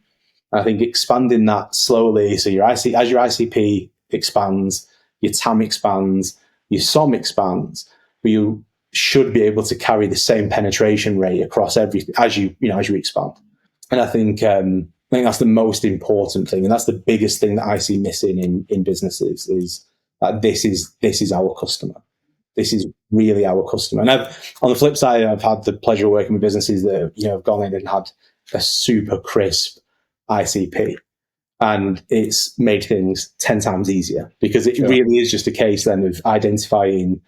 I think expanding that slowly, so as your ICP expands, your TAM expands, your SOM expands, but you should be able to carry the same penetration rate across everything as you expand. And I think that's the most important thing, and that's the biggest thing that I see missing in businesses is that this is our customer. This is really our customer. And on the flip side, I've had the pleasure of working with businesses that have gone in and had a super crisp ICP, and it's made things 10 times easier because it really is just a case then of identifying,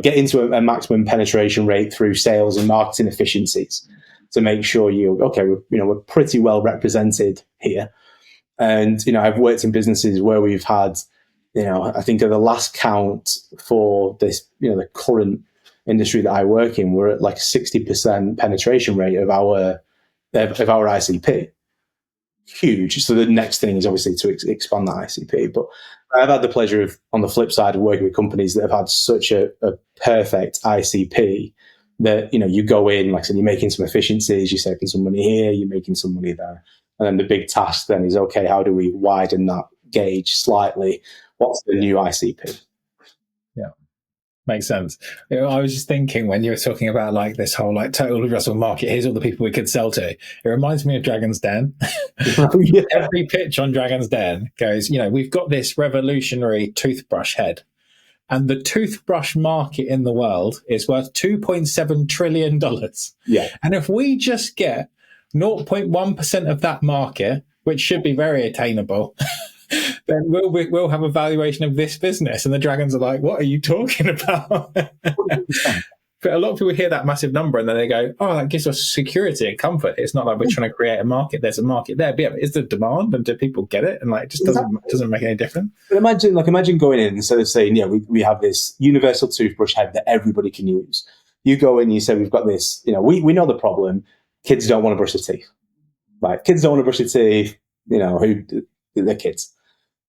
get into a maximum penetration rate through sales and marketing efficiencies to make sure we're pretty well represented here. And, I've worked in businesses where we've had, I think at the last count for this, the current industry that I work in, we're at like 60% penetration rate of our ICP. Huge. So the next thing is obviously to expand that ICP. But I've had the pleasure of, on the flip side, of working with companies that have had such a perfect ICP that, you go in, like I said, you're making some efficiencies, you're saving some money here, you're making some money there. And then the big task then is, okay, how do we widen that gauge slightly? What's the new ICP? Yeah. Makes sense. I was just thinking when you were talking about like this whole like total addressable market, here's all the people we could sell to. It reminds me of Dragon's Den. Yeah. Every pitch on Dragon's Den goes, we've got this revolutionary toothbrush head, and the toothbrush market in the world is worth $2.7 trillion. Yeah. And if we just get 0.1% of that market, which should be very attainable, then we'll have a valuation of this business. And the dragons are like, what are you talking about? But a lot of people hear that massive number and then they go, oh, that gives us security and comfort. It's not like we're trying to create a market. There's a market there. But yeah, is there demand and do people get it? And like, it just doesn't make any difference. But imagine going in instead of saying, yeah, we have this universal toothbrush head that everybody can use. You go in, you say, we've got this, we know the problem. Kids don't want to brush their teeth. Like, kids don't want to brush their teeth, they're kids.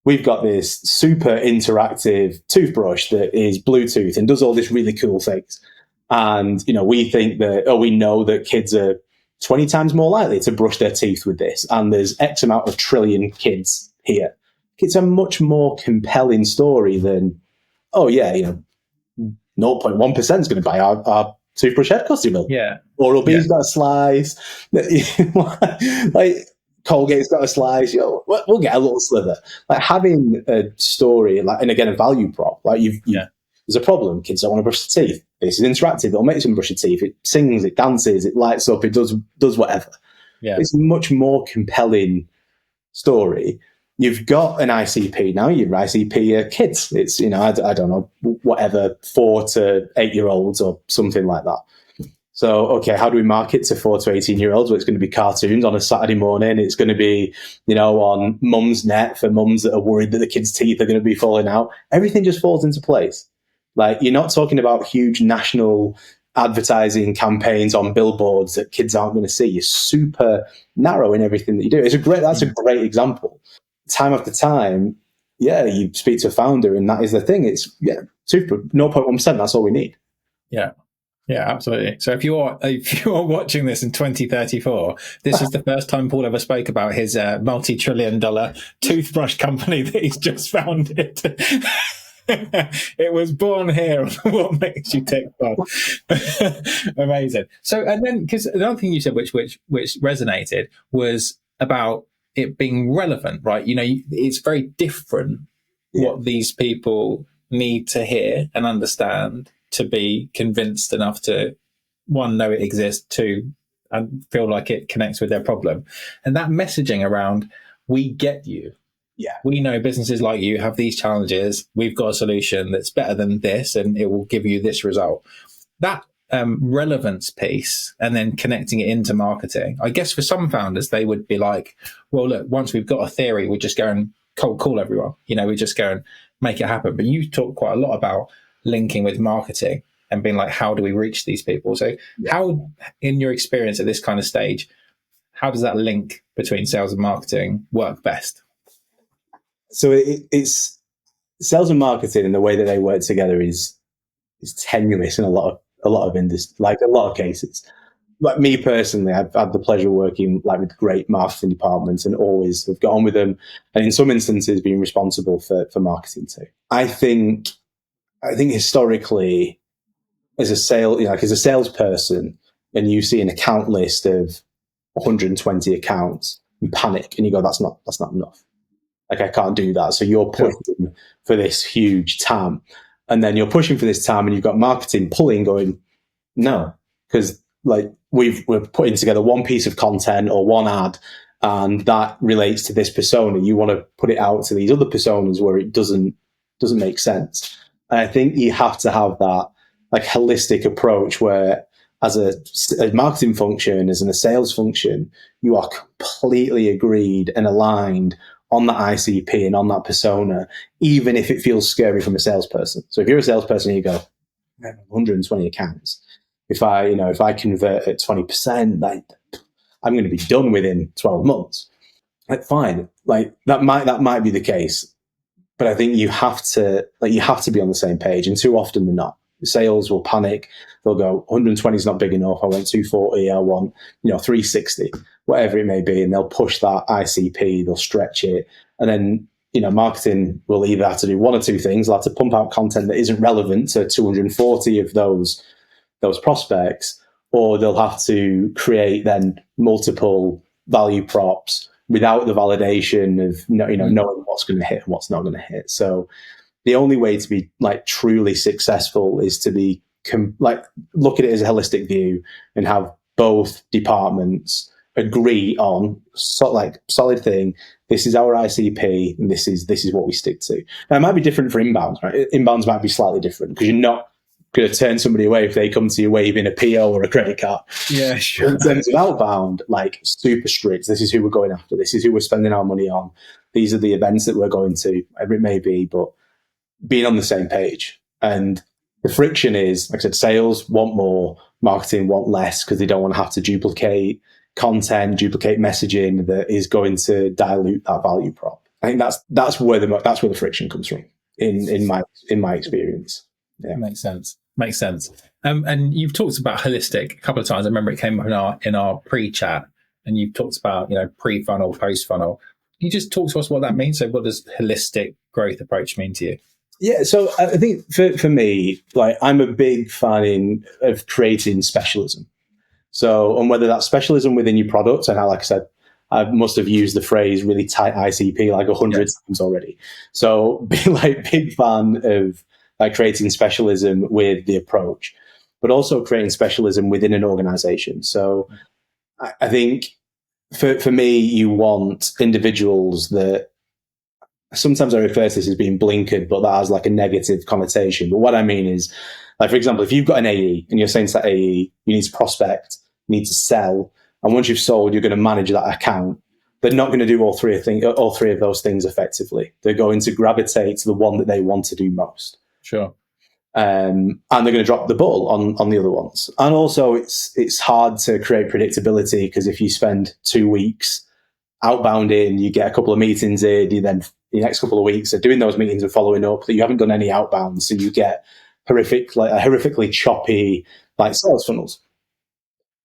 We've got this super interactive toothbrush that is Bluetooth and does all these really cool things. And, we think that, we know that kids are 20 times more likely to brush their teeth with this. And there's X amount of trillion kids here. It's a much more compelling story than, 0.1% is going to buy our toothbrush head costume. Yeah. Oral B's got a slice. Like, Colgate's got a slice. We'll get a little slither. Like, having a story, and again, a value prop. Like, there's a problem. Kids don't want to brush their teeth. This is interactive. It'll make them brush their teeth. It sings, it dances, it lights up, it does whatever. Yeah. It's a much more compelling story. You've got an ICP now. Your ICP are kids. It's, I don't know, whatever, 4 to 8-year-olds or something like that. So, okay, how do we market to 4 to 18-year-olds? Well, it's going to be cartoons on a Saturday morning. It's going to be, on Mum's Net for mums that are worried that the kids' teeth are going to be falling out. Everything just falls into place. Like, you're not talking about huge national advertising campaigns on billboards that kids aren't going to see. You're super narrow in everything that you do. That's a great example. Time after time, you speak to a founder and that is the thing. It's super 0.1%. That's all we need. Yeah. Yeah, absolutely. So if you are watching this in 2034, this is the first time Paul ever spoke about his multi-trillion-dollar toothbrush company that he's just founded. It was born here. What makes you tick, Bob? Amazing. So, and then, because the other thing you said, which resonated, was about it being relevant, right? It's very different what these people need to hear and understand to be convinced enough to, one, know it exists, two, and feel like it connects with their problem. And that messaging around, we get you. Yeah. We know businesses like you have these challenges. We've got a solution that's better than this, and it will give you this result. That relevance piece, and then connecting it into marketing. I guess for some founders, they would be like, well, look, once we've got a theory, we just go and cold call everyone. We just go and make it happen. But you talk quite a lot about linking with marketing and being like, how do we reach these people? So how, in your experience at this kind of stage, how does that link between sales and marketing work best? So it's sales and marketing, and the way that they work together is tenuous in a lot of industries, like a lot of cases. Like me personally, I've had the pleasure of working with great marketing departments and always have got on with them, and in some instances being responsible for marketing too. I think historically, as a salesperson, and you see an account list of 120 accounts, you panic and you go, that's not enough. Like, I can't do that. So you're pushing for this huge TAM, and then you're pushing for this TAM, and you've got marketing pulling, going, no, because we're putting together one piece of content or one ad, and that relates to this persona. You want to put it out to these other personas where it doesn't make sense. And I think you have to have that holistic approach where, as a marketing function, as in a sales function, you are completely agreed and aligned on that ICP and on that persona, even if it feels scary from a salesperson. So if you're a salesperson, you go, 120 accounts. If I convert at 20%, I'm going to be done within 12 months. Fine. That might be the case. But I think you have to be on the same page, and too often they're not. Sales will panic. They'll go, 120 is not big enough. I want 240. I want 360, whatever it may be, and they'll push that ICP. They'll stretch it, and then marketing will either have to do one or two things. They'll have to pump out content that isn't relevant to 240 of those prospects, or they'll have to create then multiple value props without the validation of knowing what's going to hit and what's not going to hit. So the only way to be truly successful is to be look at it as a holistic view and have both departments agree on solid thing. This is our ICP, and this is what we stick to. Now, it might be different for inbounds, right? Inbounds might be slightly different because you're not going to turn somebody away if they come to you waving a PO or a credit card. Yeah, sure. In terms of outbound, like super strict. This is who we're going after. This is who we're spending our money on. These are the events that we're going to, whatever it may be, but being on the same page. And the friction is, like I said, sales want more, marketing want less because they don't want to have to duplicate content, duplicate messaging that is going to dilute that value prop. I think that's where the friction comes from in my experience. Yeah. Makes sense. And you've talked about holistic a couple of times. I remember it came up in our pre-chat, and you've talked about, pre-funnel, post-funnel. Can you just talk to us what that means? So what does holistic growth approach mean to you? Yeah, so I think for me, like, I'm a big fan of creating specialism. So, and whether that's specialism within your product, and like I said, I must have used the phrase really tight ICP like 100 times already. So, big fan of creating specialism with the approach, but also creating specialism within an organization. So, I think for me, you want individuals that, sometimes I refer to this as being blinkered, but that has like a negative connotation. But what I mean is, like, for example, if you've got an AE and you're saying to that AE, you need to prospect, you need to sell, and once you've sold, you're going to manage that account. They're not going to do all three of those things effectively. They're going to gravitate to the one that they want to do most. Sure. And they're going to drop the ball on the other ones. And also, it's hard to create predictability, because if you spend 2 weeks outbounding, you get a couple of meetings in, you then the next couple of weeks are doing those meetings and following up, that you haven't done any outbound, so you get horrifically choppy sales funnels.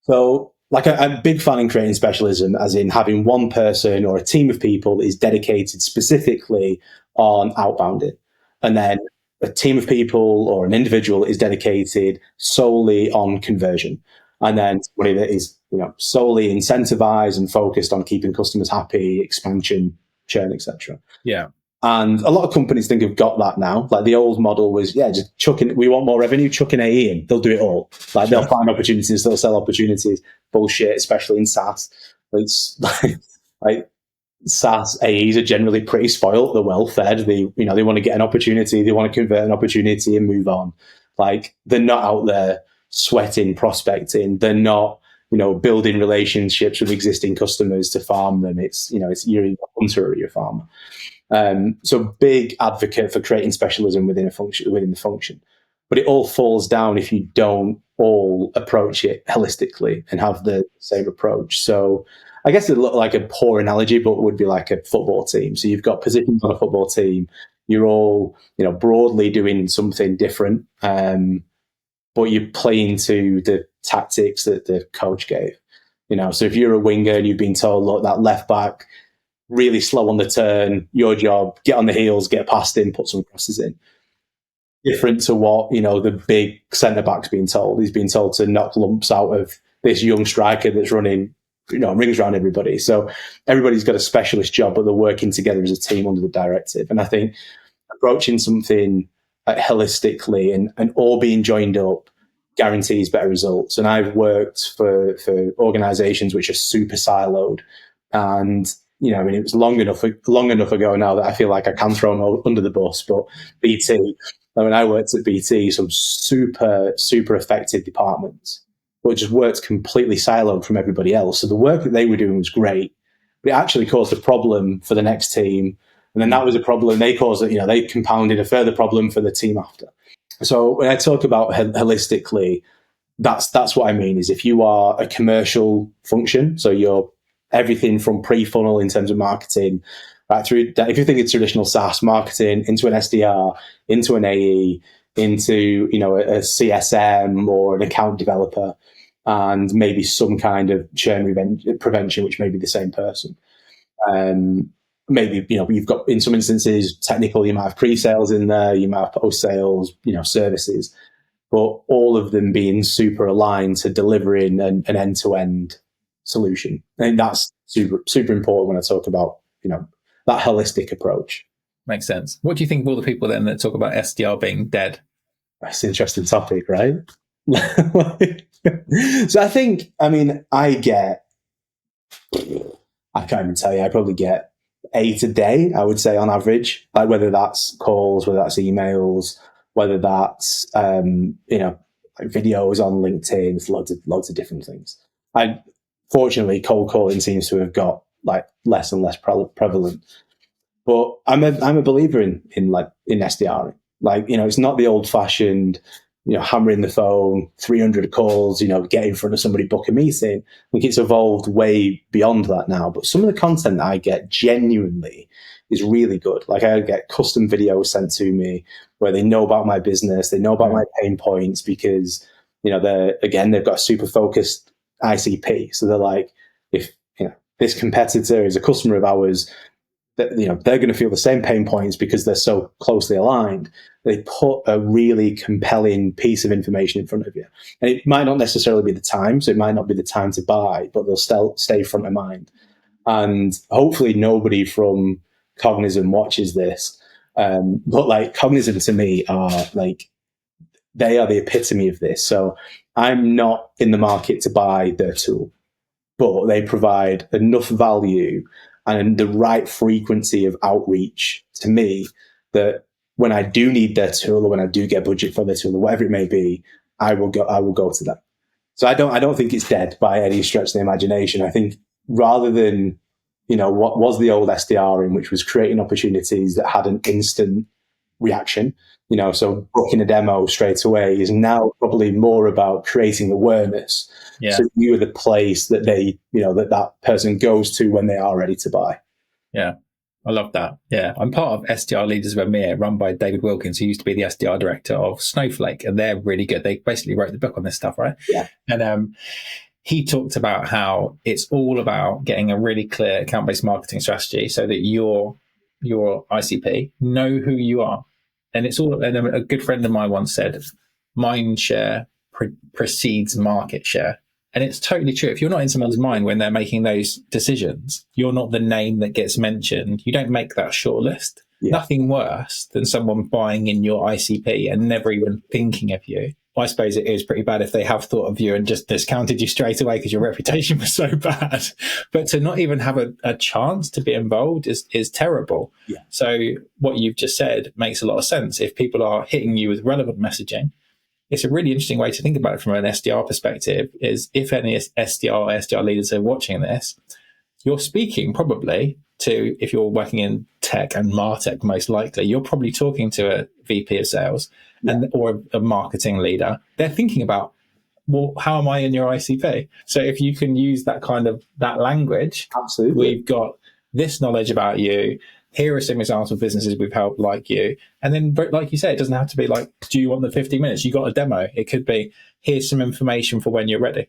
So, I'm a big fan in creating specialism, as in having one person or a team of people that is dedicated specifically on outbounding, and then a team of people or an individual is dedicated solely on conversion, and then somebody that is solely incentivized and focused on keeping customers happy, expansion, churn, etc. Yeah. And a lot of companies think have got that now. Like, the old model was, just chucking, we want more revenue, chucking AE in, they'll do it all. They'll find opportunities, they'll sell opportunities. Bullshit, especially in SaaS. It's like SaaS AEs are generally pretty spoiled, they're well fed. They want to get an opportunity, they want to convert an opportunity and move on. They're not out there sweating, prospecting. They're not, building relationships with existing customers to farm them. It's you're a hunter or you're a farmer. So big advocate for creating specialism within the function, but it all falls down if you don't all approach it holistically and have the same approach. So I guess it looked like a poor analogy, but it would be like a football team. So you've got positions on a football team. You're all, broadly doing something different, but you're playing to the tactics that the coach gave. So if you're a winger and you've been told, look, that left back, really slow on the turn, your job, get on the heels, get past him, put some crosses in. Different to what, the big centre-back's being told. He's being told to knock lumps out of this young striker that's running, rings around everybody. So everybody's got a specialist job, but they're working together as a team under the directive. And I think approaching something holistically and all being joined up guarantees better results. And I've worked for organizations which are super siloed, and it was long enough ago now that I feel like I can throw them under the bus. But BT, when I worked at BT, some super, super effective departments, but it just worked completely siloed from everybody else. So the work that they were doing was great, but it actually caused a problem for the next team. And then that was a problem. They caused it, they compounded a further problem for the team after. So when I talk about holistically, that's what I mean, is if you are a commercial function, so you're everything from pre-funnel in terms of marketing, right through, if you think of traditional SaaS marketing, into an SDR, into an AE, into a CSM or an account developer, and maybe some kind of churn prevention, which may be the same person. Maybe you've got, in some instances, technical. You might have pre-sales in there, you might have post-sales, services, but all of them being super aligned to delivering an end-to-end solution. I think that's super, super important when I talk about, that holistic approach. Makes sense. What do you think of all the people then that talk about SDR being dead? That's an interesting topic, right? So I think, I can't even tell you, I probably get 8 a day, I would say, on average, whether that's calls, whether that's emails, whether that's, like videos on LinkedIn, loads of different things. Fortunately, cold calling seems to have got like less and less prevalent. But I'm a believer in SDRing. Like, it's not the old fashioned, hammering the phone, 300 calls, get in front of somebody, book a meeting. I think it's evolved way beyond that now. But some of the content that I get genuinely is really good. Like, I get custom videos sent to me where they know about my business, they know about my pain points, because, they've got a super focused ICP. So they're like, if, this competitor is a customer of ours, that, they're going to feel the same pain points because they're so closely aligned. They put a really compelling piece of information in front of you. And it might not necessarily be the time, so it might not be the time to buy, but they'll still stay front of mind. And hopefully nobody from Cognizant watches this. But like, Cognizant to me are like, they are the epitome of this. So I'm not in the market to buy their tool, but they provide enough value and the right frequency of outreach to me that when I do need their tool, or when I do get budget for their tool, or whatever it may be, I will go to them. So I don't think it's dead by any stretch of the imagination. I think rather than, what was the old SDR in, which was creating opportunities that had an instant reaction, so booking a demo straight away, is now probably more about creating awareness. Yeah. So you are the place that they, that person goes to when they are ready to buy. Yeah. I love that. Yeah. I'm part of SDR Leaders of EMEA, run by David Wilkins, who used to be the SDR director of Snowflake. And they're really good. They basically wrote the book on this stuff, right? Yeah. And he talked about how it's all about getting a really clear account-based marketing strategy so that your ICP know who you are. And it's all, and a good friend of mine once said, mind share precedes market share. And it's totally true. If you're not in someone's mind when they're making those decisions, you're not the name that gets mentioned. You don't make that short list. Yeah. Nothing worse than someone buying in your ICP and never even thinking of you. I suppose it is pretty bad if they have thought of you and just discounted you straight away because your reputation was so bad. But to not even have a chance to be involved is terrible. Yeah. So what you've just said makes a lot of sense. If people are hitting you with relevant messaging, it's a really interesting way to think about it from an SDR perspective. Is if any SDR leaders are watching this, you're speaking probably to, if you're working in tech and MarTech, most likely, you're probably talking to a VP of sales or a marketing leader. They're thinking about, well, how am I in your ICP? So if you can use that that language, absolutely, we've got this knowledge about you. Here are some examples of businesses we've helped like you. And then, like you said, it doesn't have to be like, do you want the 15 minutes? You got a demo. It could be, here's some information for when you're ready.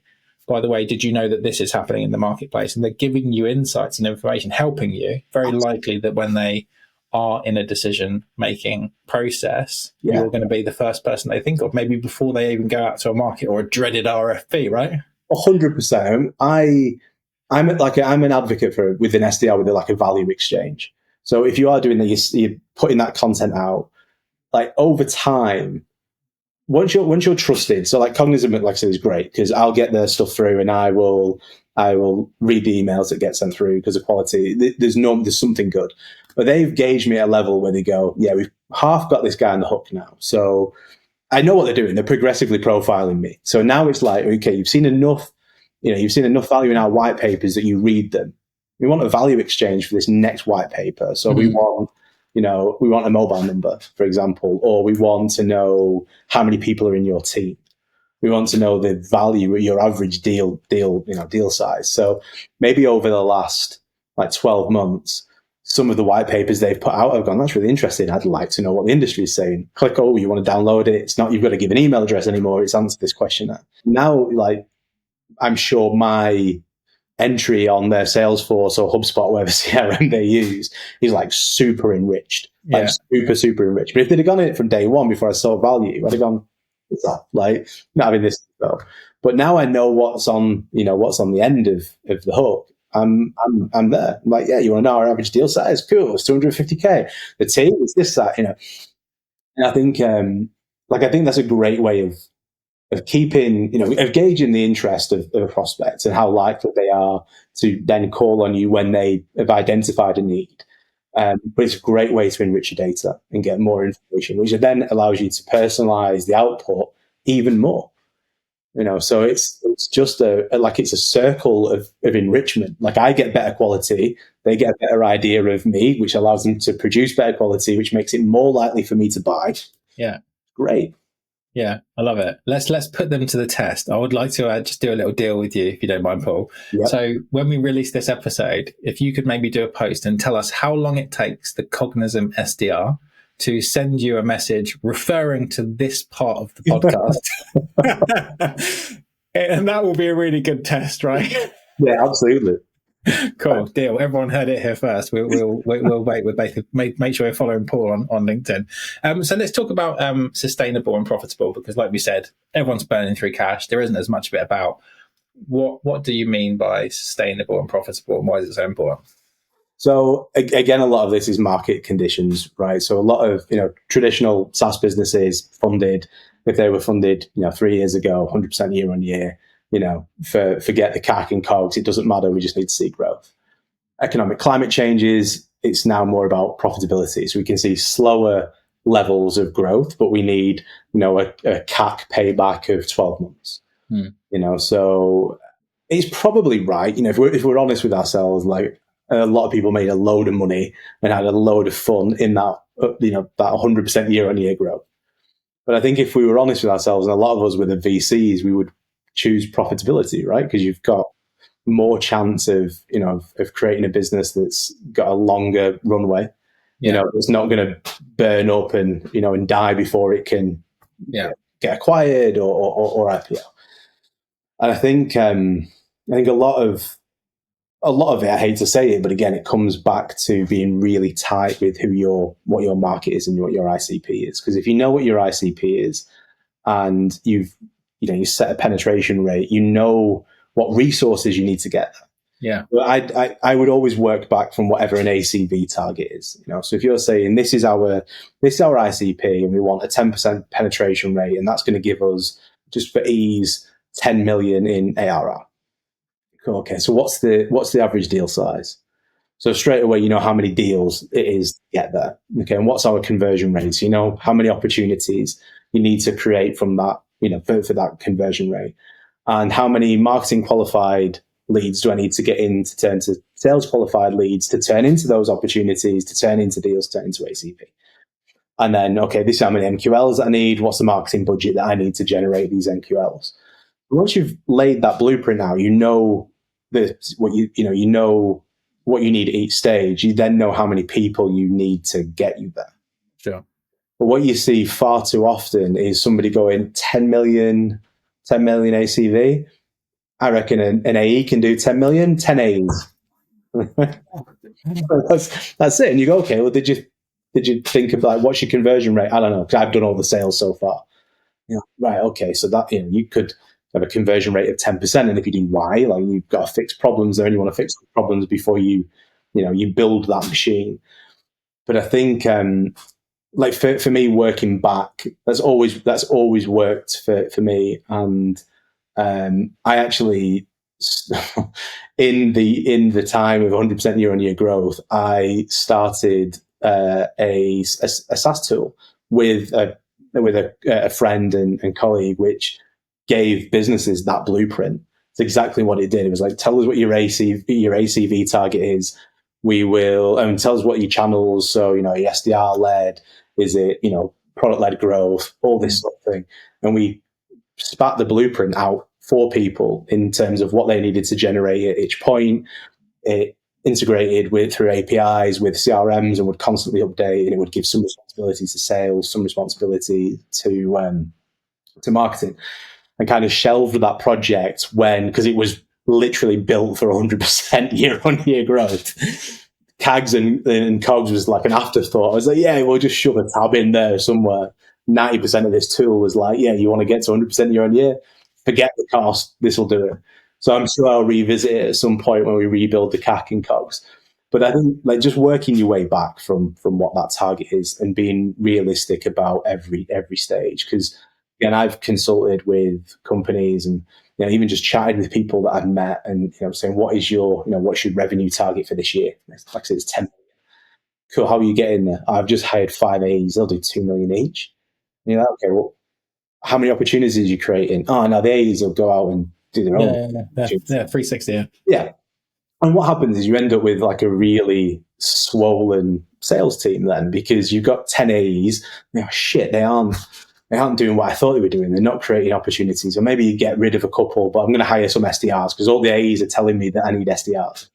By the way, did you know that this is happening in the marketplace? And they're giving you insights and information, helping you. Very likely that when they are in a decision-making process, you're going to be the first person they think of, maybe before they even go out to a market or a dreaded RFP, right? 100%. I'm an advocate for within SDR with like a value exchange. So if you are doing that, you're putting that content out, like over time, once you're trusted. So like Cognizant, like I said, is great because I'll get their stuff through and I will read the emails that get sent through because of quality. There's something good, but they've gauged me at a level where they go, yeah, we've half got this guy on the hook now. So I know what they're doing. They're progressively profiling me. So now it's like, okay, you've seen enough value in our white papers that you read them. We want a value exchange for this next white paper. So we want a mobile number, for example, or we want to know how many people are in your team. We want to know the value of your average deal size. So maybe over the last 12 months, some of the white papers they've put out, I've gone, that's really interesting. I'd like to know what the industry is saying. Click, you want to download it. It's not, you've got to give an email address anymore. It's answered this question. Now, I'm sure my entry on their Salesforce or HubSpot, whatever CRM they use, is super enriched, super enriched. But if they'd have gone in it from day one before I saw value, I'd have gone, what's that? Not having this though. But now I know what's on the end of the hook. I'm there. I'm like, yeah, you want to know our average deal size? Cool, it's 250K. The team is this, that, And I think, I think that's a great way of keeping, of gauging the interest of a prospect and how likely they are to then call on you when they have identified a need. But it's a great way to enrich your data and get more information, which then allows you to personalize the output even more. So it's just it's a circle of enrichment. Like, I get better quality, they get a better idea of me, which allows them to produce better quality, which makes it more likely for me to buy. Yeah. Great. Yeah, I love it. Let's put them to the test. I would like to just do a little deal with you, if you don't mind, Paul. Yep. So when we release this episode, if you could maybe do a post and tell us how long it takes the Cognism SDR to send you a message referring to this part of the podcast. And that will be a really good test, right? Yeah, absolutely. Cool, deal. Everyone heard it here first. We'll wait with both. Make sure you're following Paul on LinkedIn. So let's talk about sustainable and profitable, because, like we said, everyone's burning through cash. There isn't as much of it about. What do you mean by sustainable and profitable, and why is it so important? So again, a lot of this is market conditions, right? So a lot of traditional SaaS businesses funded, if they were funded 3 years ago, 100% year on year, forget the CAC and COGS. It doesn't matter. We just need to see growth. Economic climate changes. It's now more about profitability. So we can see slower levels of growth, but we need a CAC payback of 12 months. So it's probably right. If we're honest with ourselves, like, a lot of people made a load of money and had a load of fun in that, that 100% year on year growth. But I think if we were honest with ourselves, and a lot of us with the VCs, we would choose profitability, right? Because you've got more chance of creating a business that's got a longer runway. It's not going to burn up and die before it can get acquired or IPO. And I think a lot of it, I hate to say it, but again, it comes back to being really tight with what your market is and what your ICP is. Because if you know what your ICP is, and you set a penetration rate, what resources you need to get there. Yeah. But I would always work back from whatever an ACV target is. So if you're saying this is our ICP and we want a 10% penetration rate, and that's going to give us, just for ease, 10 million in ARR. Okay, so what's the average deal size? So straight away, how many deals it is to get there. Okay, and what's our conversion rates? How many opportunities you need to create from that, for that conversion rate, and how many marketing qualified leads do I need to get in to turn to sales qualified leads, to turn into those opportunities, to turn into deals, turn into ACP. And then, okay, this is how many MQLs I need. What's the marketing budget that I need to generate these MQLs? Once you've laid that blueprint out, what you need at each stage. You then know how many people you need to get you there. Sure. But what you see far too often is somebody going 10 million ACV. I reckon an AE can do 10 million, 10 A's. That's it. And you go, okay, well, did you think of, like, what's your conversion rate? I don't know, because I've done all the sales so far. Right, okay, so that you could have a conversion rate of 10%, and if you do Y, like, you've got to fix problems there, and you want to fix the problems before you build that machine. But I think, like, for me, working back, that's always worked for me. And I actually, in the time of 100% year on year growth, I started a SaaS tool with a friend and colleague, which gave businesses that blueprint. It's exactly what it did. It was like, tell us what your ACV target is. We will, tell us what your channels. So, your SDR led, is it, product led growth, all this sort of thing. And we spat the blueprint out for people in terms of what they needed to generate at each point. It integrated through APIs with CRMs and would constantly update, and it would give some responsibility to sales, some responsibility to marketing, and kind of shelved that project because it was literally built for 100% year on year growth. CAGs and COGS was like an afterthought. I was like, yeah, we'll just shove a tab in there somewhere. 90% of this tool was like, yeah, you want to get to 100% year on year? Forget the cost, this will do it. So I'm sure I'll revisit it at some point when we rebuild the CAC and COGS. But I think, like, just working your way back from what that target is and being realistic about every stage. Because, again, I've consulted with companies and even just chatted with people that I've met and saying, what's your revenue target for this year? Like I said, it's 10 million. Cool. How are you getting there? I've just hired 5 A's. They'll do 2 million each. And you're like, okay, well, how many opportunities are you creating? Oh, now the A's will go out and do their own. Yeah, 360. Yeah. Yeah. And what happens is you end up with like a really swollen sales team then, because you've got 10 A's. Oh, shit, they aren't doing what I thought they were doing. They're not creating opportunities. Or maybe you get rid of a couple, but I'm going to hire some SDRs because all the A's are telling me that I need SDRs.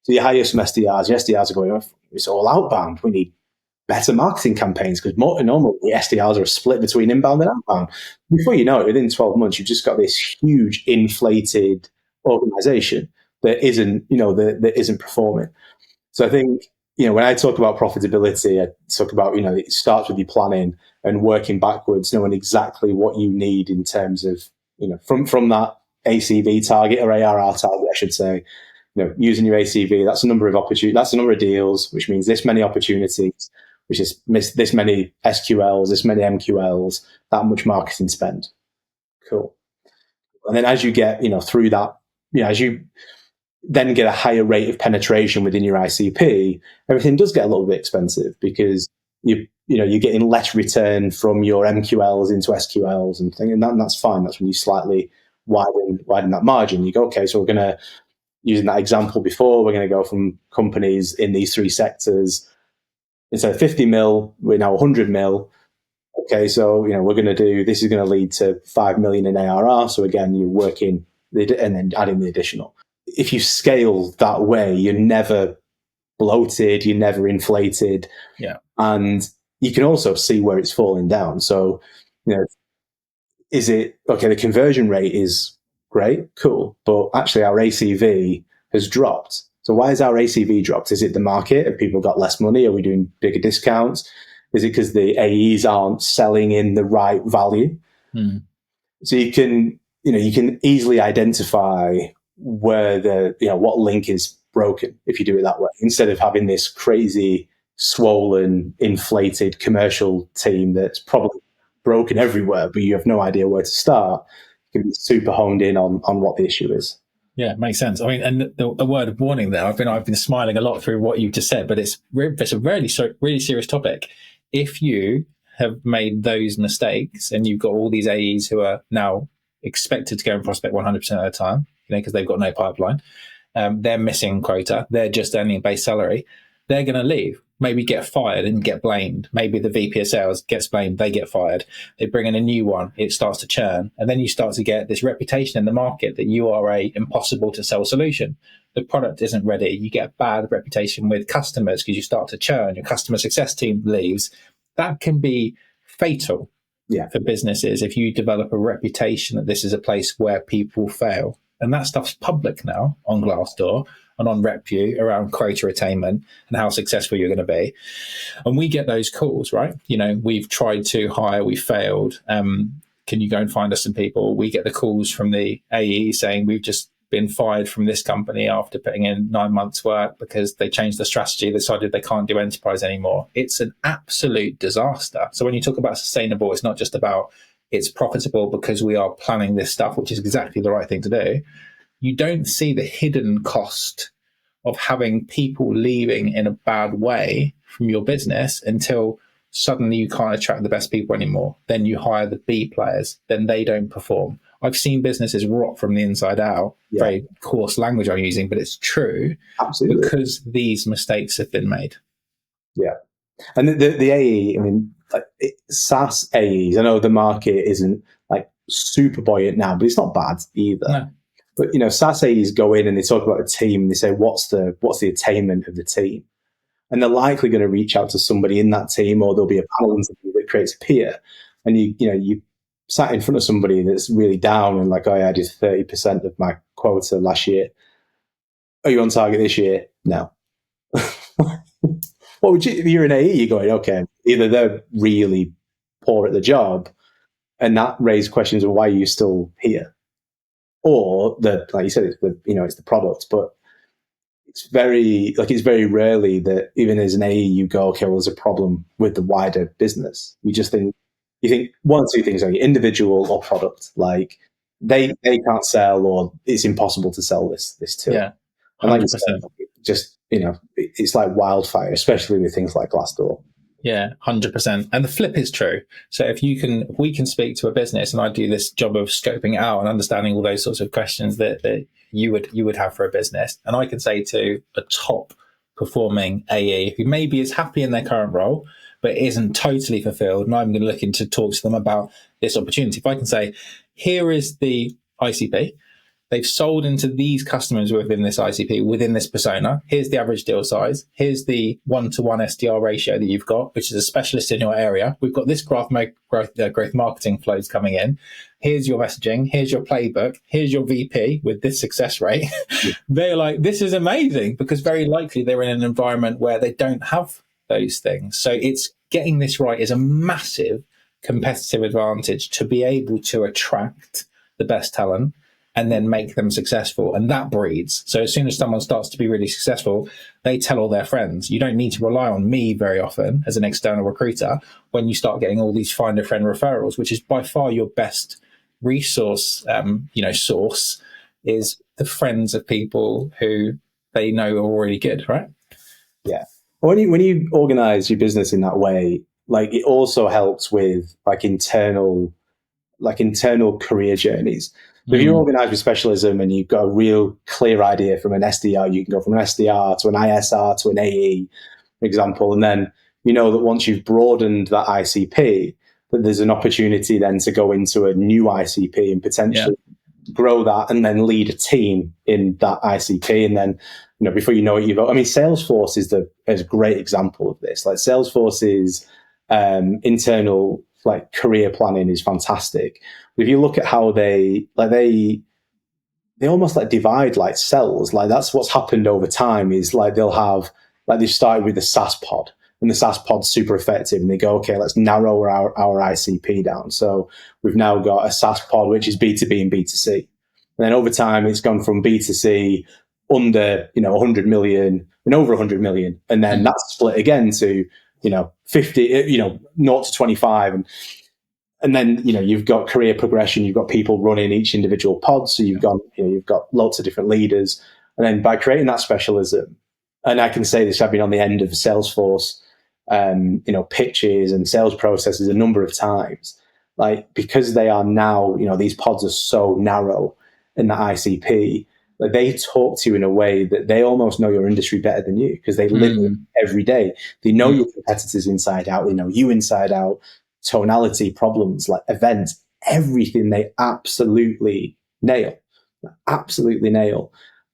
So you hire some SDRs. The SDRs are going, oh, it's all outbound. We need better marketing campaigns because normally the SDRs are split between inbound and outbound. Before you know it, within 12 months, you've just got this huge inflated organization that isn't, that isn't performing. So I think, when I talk about profitability, I talk about, it starts with your planning and working backwards, knowing exactly what you need in terms of, from that ACV target or ARR target, I should say, using your ACV, that's a number of opportunities, that's a number of deals, which means this many opportunities, which is this many SQLs, this many MQLs, that much marketing spend. Cool. And then as you get, through that, as you then get a higher rate of penetration within your ICP, everything does get a little bit expensive because you're getting less return from your MQLs into SQLs and things, and that's fine. That's when you slightly widen that margin. You go, okay, so we're going to, using that example before, we're going to go from companies in these 3 sectors. Instead of 50 mil, we're now 100 mil. Okay, so we're going to do, this is going to lead to 5 million in ARR. So again, you're working and then adding the additional. If you scale that way, you're never bloated, you're never inflated. Yeah. And you can also see where it's falling down. So, is it, okay, the conversion rate is great, cool, but actually our ACV has dropped. So why is our ACV dropped? Is it the market? Have people got less money? Are we doing bigger discounts? Is it because the AEs aren't selling in the right value? So you can easily identify where what link is broken if you do it that way, instead of having this crazy, swollen, inflated commercial team that's probably broken everywhere, but you have no idea where to start. You can be super honed in on what the issue is. Yeah, makes sense. I mean, and a word of warning there. I've been smiling a lot through what you've just said, but it's a really serious topic. If you have made those mistakes and you've got all these AEs who are now expected to go and prospect 100% of the time, because they've got no pipeline, they're missing quota, they're just earning a base salary, they're going to leave. Maybe get fired and get blamed. Maybe the VP of sales gets blamed, they get fired. They bring in a new one, it starts to churn. And then you start to get this reputation in the market that you are a impossible to sell solution. The product isn't ready. You get a bad reputation with customers because you start to churn. Your customer success team leaves. That can be fatal for businesses if you develop a reputation that this is a place where people fail. And that stuff's public now on Glassdoor and on RepView around quota attainment and how successful you're going to be. And we get those calls, right? We've tried to hire, we failed. Can you go and find us some people? We get the calls from the AE saying we've just been fired from this company after putting in 9 months work because they changed the strategy, decided they can't do enterprise anymore. It's an absolute disaster. So when you talk about sustainable, it's not just about it's profitable because we are planning this stuff, which is exactly the right thing to do. You don't see the hidden cost of having people leaving in a bad way from your business until suddenly you can't attract the best people anymore. Then you hire the B players, then they don't perform. I've seen businesses rot from the inside out. Very coarse language I'm using, but it's true. Absolutely. Because these mistakes have been made. Yeah. And the AE, I mean, SaaS AEs, I know the market isn't like super buoyant now, but it's not bad either. No. But SaaS AEs go in and they talk about a team and they say, what's the attainment of the team? And they're likely going to reach out to somebody in that team, or there'll be a panel interview that creates a peer. And you sat in front of somebody that's really down and like, oh yeah, I did 30% of my quota last year. Are you on target this year? No. What would you, if you're an AE, you're going, okay, either they're really poor at the job and that raised questions of why are you still here? Or like you said, it's the product, but it's very rarely that even as an AE you go, okay, well, there's a problem with the wider business. You think one or two things, like individual or product, like they can't sell or it's impossible to sell this to. Yeah, 100%. And like you said, just it's like wildfire, especially with things like Glassdoor. Yeah, 100%. And the flip is true. So if we can speak to a business, and I do this job of scoping it out and understanding all those sorts of questions that you would have for a business. And I can say to a top performing AE who maybe is happy in their current role, but isn't totally fulfilled, and I'm going to look into talk to them about this opportunity. If I can say, here is the ICP, they've sold into these customers within this ICP, within this persona. Here's the average deal size. Here's the 1-to-1 SDR ratio that you've got, which is a specialist in your area. We've got this growth marketing flows coming in. Here's your messaging. Here's your playbook. Here's your VP with this success rate. They're like, this is amazing, because very likely they're in an environment where they don't have those things. So it's getting this right is a massive competitive advantage to be able to attract the best talent and then make them successful. And that breeds. So as soon as someone starts to be really successful, they tell all their friends. You don't need to rely on me very often as an external recruiter when you start getting all these find a friend referrals, which is by far your best resource, source is the friends of people who they know are already good, right? Yeah. When you organize your business in that way, like it also helps with internal career journees. So if you're organized with specialism and you've got a real clear idea from an SDR, you can go from an SDR to an ISR to an AE, for example, and then you know that once you've broadened that ICP, that there's an opportunity then to go into a new ICP and potentially grow that and then lead a team in that ICP. And then, before you know it, Salesforce is a great example of this. Like Salesforce's internal career planning is fantastic. If you look at how they almost divide cells, that's what's happened over time is they'll have they've started with the SaaS pod, and the SaaS pod's super effective, and they go, okay, let's narrow our ICP down. So we've now got a SaaS pod which is B2B and B2C, and then over time it's gone from B2C under 100 million and over 100 million, and then that's split again to 50, 0 to 25, and then you've got career progression. You've got people running each individual pod, so you've got lots of different leaders. And then by creating that specialism, and I can say this, I've been on the end of Salesforce, pitches and sales processes a number of times. Because they are now, these pods are so narrow in the ICP, they talk to you in a way that they almost know your industry better than you, because they live it every day. They know your competitors inside out. They know you inside out. Tonality, problems, events, everything they absolutely nail.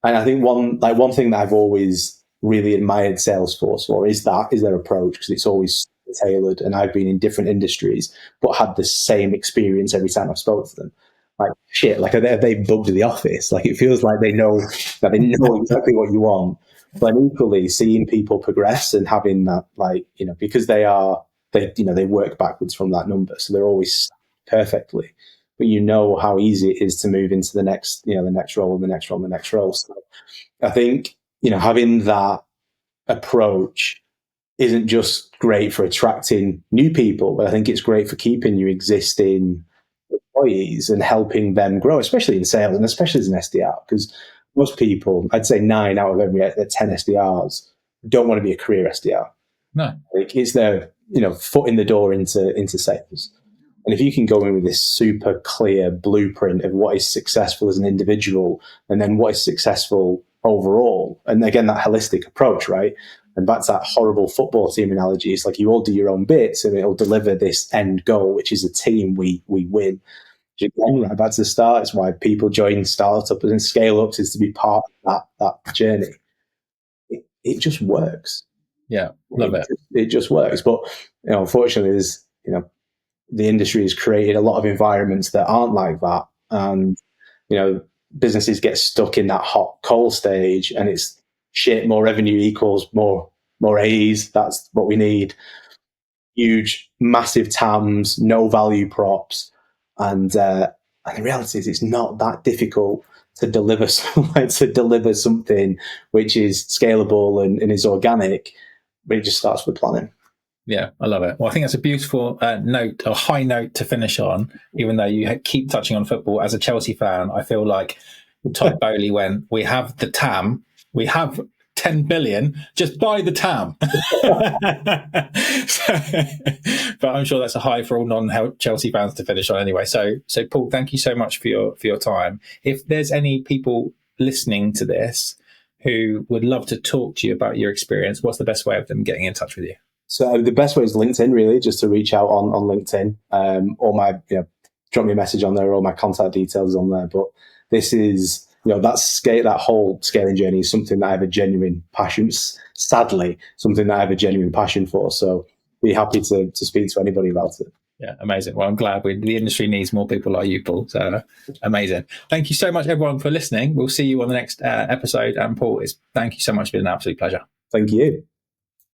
And I think one thing that I've always really admired Salesforce for is their approach, because it's always tailored. And I've been in different industries, but had the same experience every time I spoke to them. Have they bugged the office? It feels like they know exactly what you want. But equally, seeing people progress and having that, because they work backwards from that number, so they're always perfectly. But how easy it is to move into the next role and the next role and the next role. So I think having that approach isn't just great for attracting new people, but I think it's great for keeping your existing employees and helping them grow, especially in sales and especially as an SDR, because most people, I'd say 9 out of every 10 SDRs don't want to be a career SDR. No, it's their foot in the door into sales. And if you can go in with this super clear blueprint of what is successful as an individual and then what is successful overall, and again that holistic approach, right? And back to that horrible football team analogy, it's you all do your own bits and it'll deliver this end goal, which is a team we win. Again, right back to the start, it's why people join startups and scale ups, is to be part of that journey. It just works. Yeah, love it. It just works. But unfortunately, there's the industry has created a lot of environments that aren't like that, and businesses get stuck in that hot coal stage, and it's shit. More revenue equals more AEs. That's what we need. Huge, massive TAMs, no value props, and the reality is it's not that difficult to deliver something which is scalable and is organic, but it just starts with planning. Yeah, I love it. Well, I think that's a beautiful note, a high note to finish on, even though you keep touching on football. As a Chelsea fan, I feel like Todd Bowley went, we have the TAM, we have 10 billion, just buy the TAM. But I'm sure that's a high for all non-Chelsea fans to finish on anyway. So Paul, thank you so much for your time. If there's any people listening to this who would love to talk to you about your experience, what's the best way of them getting in touch with you? So the best way is LinkedIn, really, just to reach out on LinkedIn, or drop me a message on there, or my contact details on there. But this is, that whole scaling journey is something that I have a genuine passion, sadly, something that I have a genuine passion for. So be happy to speak to anybody about it. Yeah, amazing. Well, I'm glad the industry needs more people like you, Paul. So amazing. Thank you so much, everyone, for listening. We'll see you on the next episode. And Paul, thank you so much. It's been an absolute pleasure. Thank you.